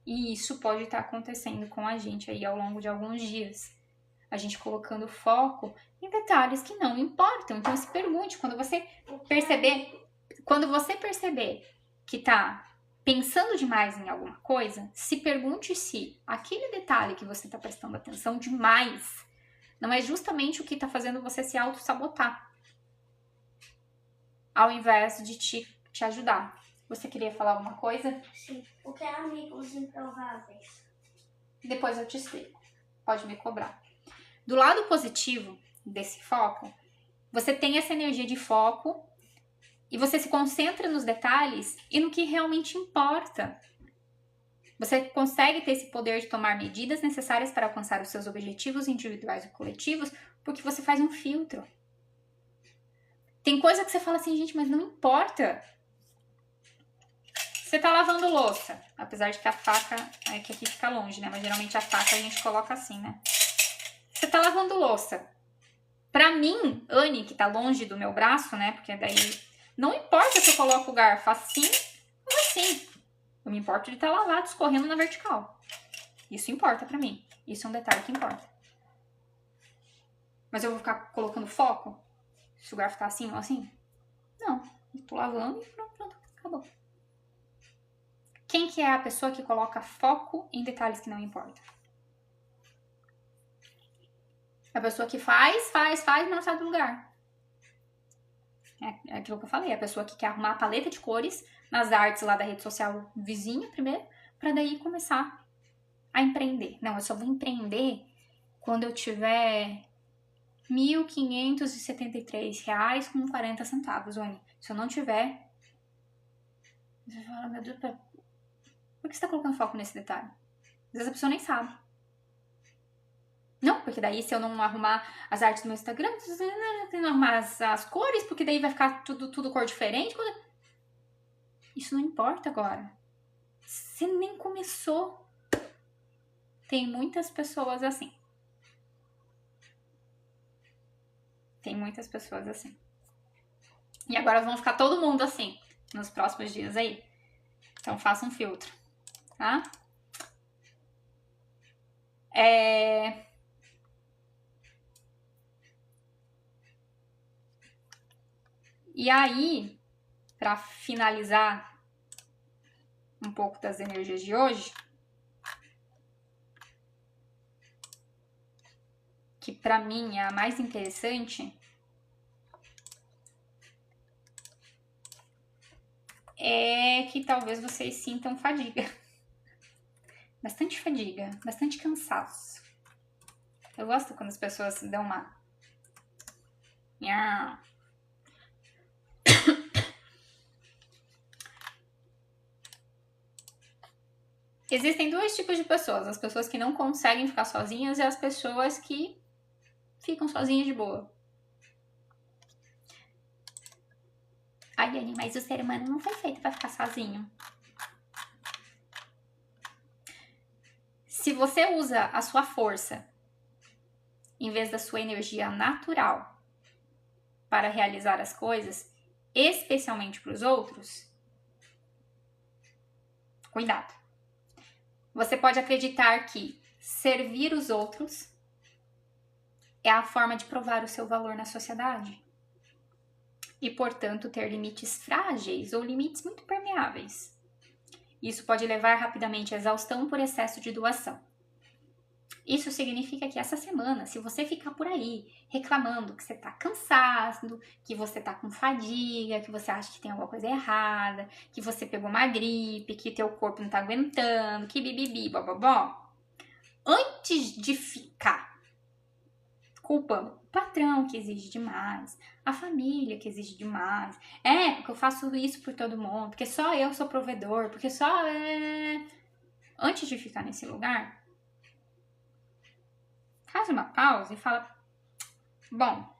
E isso pode estar acontecendo com a gente aí ao longo de alguns dias. A gente colocando foco em detalhes que não importam. Então se pergunte, quando você perceber que tá pensando demais em alguma coisa, se pergunte se aquele detalhe que você está prestando atenção demais não é justamente o que está fazendo você se auto-sabotar, ao invés de te ajudar. Você queria falar alguma coisa? Sim. O que é amigos improváveis? Depois eu te explico. Pode me cobrar. Do lado positivo desse foco, você tem essa energia de foco e você se concentra nos detalhes e no que realmente importa. Você consegue ter esse poder de tomar medidas necessárias para alcançar os seus objetivos individuais e coletivos porque você faz um filtro. Tem coisa que você fala assim, gente, mas não importa. Você tá lavando louça, apesar de que a faca é que aqui fica longe, né? Mas geralmente a faca a gente coloca assim, né? Você tá lavando louça. Pra mim, Anne, que tá longe do meu braço, né? Porque daí não importa se eu coloco o garfo assim ou assim. Eu me importo de estar lavado, escorrendo na vertical. Isso importa pra mim. Isso é um detalhe que importa. Mas eu vou ficar colocando foco? Se o garfo tá assim ou assim? Não. Eu tô lavando e pronto, acabou. Quem que é a pessoa que coloca foco em detalhes que não importam? A pessoa que faz, e não sai do lugar. É aquilo que eu falei. A pessoa que quer arrumar a paleta de cores nas artes lá da rede social vizinha primeiro, pra daí começar a empreender. Não, eu só vou empreender quando eu tiver R$ 1.573,40, Oni. Se eu não tiver, você fala, meu Deus, por que você tá colocando foco nesse detalhe? Às vezes a pessoa nem sabe. Não, porque daí se eu não arrumar as artes do meu Instagram, não arrumar as cores, porque daí vai ficar tudo cor diferente. Isso não importa agora. Você nem começou. Tem muitas pessoas assim. Tem muitas pessoas assim. E agora vão ficar todo mundo assim nos próximos dias aí. Então faça um filtro, tá? E aí, para finalizar um pouco das energias de hoje, que para mim é a mais interessante, é que talvez vocês sintam fadiga. Bastante fadiga, bastante cansaço. Eu gosto quando as pessoas dão uma... Existem dois tipos de pessoas. As pessoas que não conseguem ficar sozinhas e as pessoas que ficam sozinhas de boa. Ai, Anne, mas o ser humano não foi feito pra ficar sozinho. Se você usa a sua força em vez da sua energia natural para realizar as coisas, especialmente para os outros, cuidado. Você pode acreditar que servir os outros é a forma de provar o seu valor na sociedade e, portanto, ter limites frágeis ou limites muito permeáveis. Isso pode levar rapidamente à exaustão por excesso de doação. Isso significa que essa semana, se você ficar por aí reclamando que você tá cansado, que você tá com fadiga, que você acha que tem alguma coisa errada, que você pegou uma gripe, que teu corpo não tá aguentando, que bibibi, bababó, antes de ficar culpando o patrão que exige demais, a família que exige demais, porque eu faço isso por todo mundo, porque só eu sou provedor, porque só... Antes de ficar nesse lugar, faz uma pausa e fala, bom,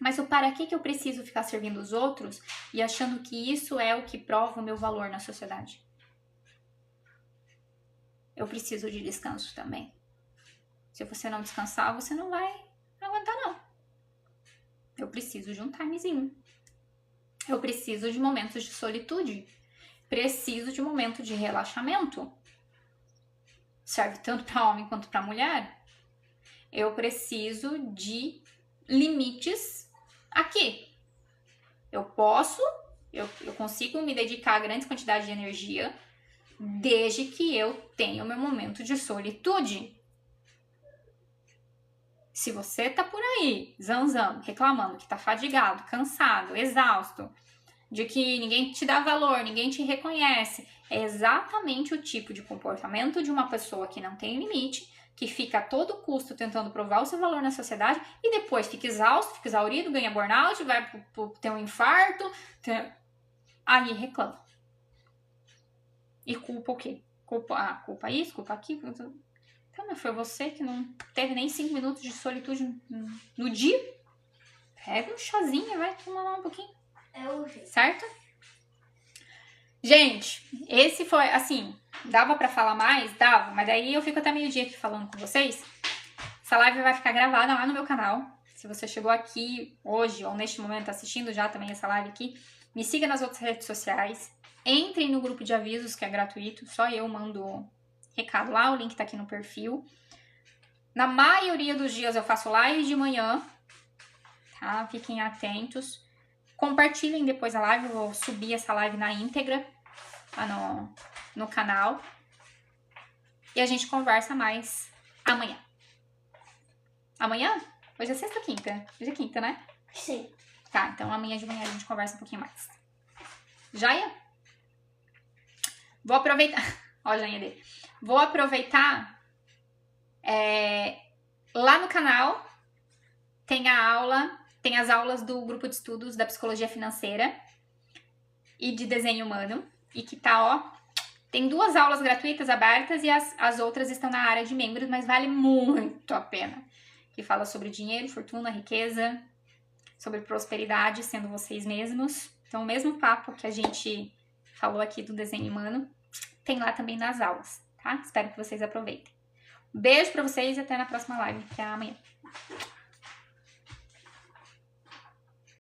mas o para que eu preciso ficar servindo os outros e achando que isso é o que prova o meu valor na sociedade? Eu preciso de descanso também. Se você não descansar, você não vai aguentar, não. Eu preciso de um timezinho. Eu preciso de momentos de solitude. Preciso de um momento de relaxamento. Serve tanto para homem quanto para mulher. Eu preciso de limites aqui. Eu consigo me dedicar a grandes quantidades de energia desde que eu tenha o meu momento de solitude. Se você tá por aí, zanzando, reclamando que tá fadigado, cansado, exausto, de que ninguém te dá valor, ninguém te reconhece, é exatamente o tipo de comportamento de uma pessoa que não tem limite, que fica a todo custo tentando provar o seu valor na sociedade e depois fica exausto, fica exaurido, ganha burnout, vai ter um infarto, aí reclama. E culpa o quê? Culpa isso, culpa aquilo. Então, foi você que não teve nem 5 minutos de solitude no dia? Pega um chazinho e vai tomar lá um pouquinho. É urgente. Certo? Gente, esse foi, assim, dava pra falar mais? Dava, mas daí eu fico até meio-dia aqui falando com vocês. Essa live vai ficar gravada lá no meu canal. Se você chegou aqui hoje ou neste momento assistindo já também essa live aqui, me siga nas outras redes sociais. Entrem no grupo de avisos, que é gratuito. Só eu mando recado lá, o link tá aqui no perfil. Na maioria dos dias eu faço live de manhã, tá? Fiquem atentos. Compartilhem depois a live, eu vou subir essa live na íntegra lá no canal. E a gente conversa mais amanhã. Amanhã? Hoje é sexta ou quinta? Hoje é quinta, né? Sim. Tá, então amanhã de manhã a gente conversa um pouquinho mais. Joia? Vou aproveitar... Ó, joinha dele. Vou aproveitar... Lá no canal tem as aulas do grupo de estudos da psicologia financeira e de desenho humano. E que tá, ó... Tem 2 aulas gratuitas abertas e as outras estão na área de membros, mas vale muito a pena. Que fala sobre dinheiro, fortuna, riqueza, sobre prosperidade, sendo vocês mesmos. Então, o mesmo papo que a gente falou aqui do desenho humano, tem lá também nas aulas, tá? Espero que vocês aproveitem. Beijo pra vocês e até na próxima live, que é amanhã.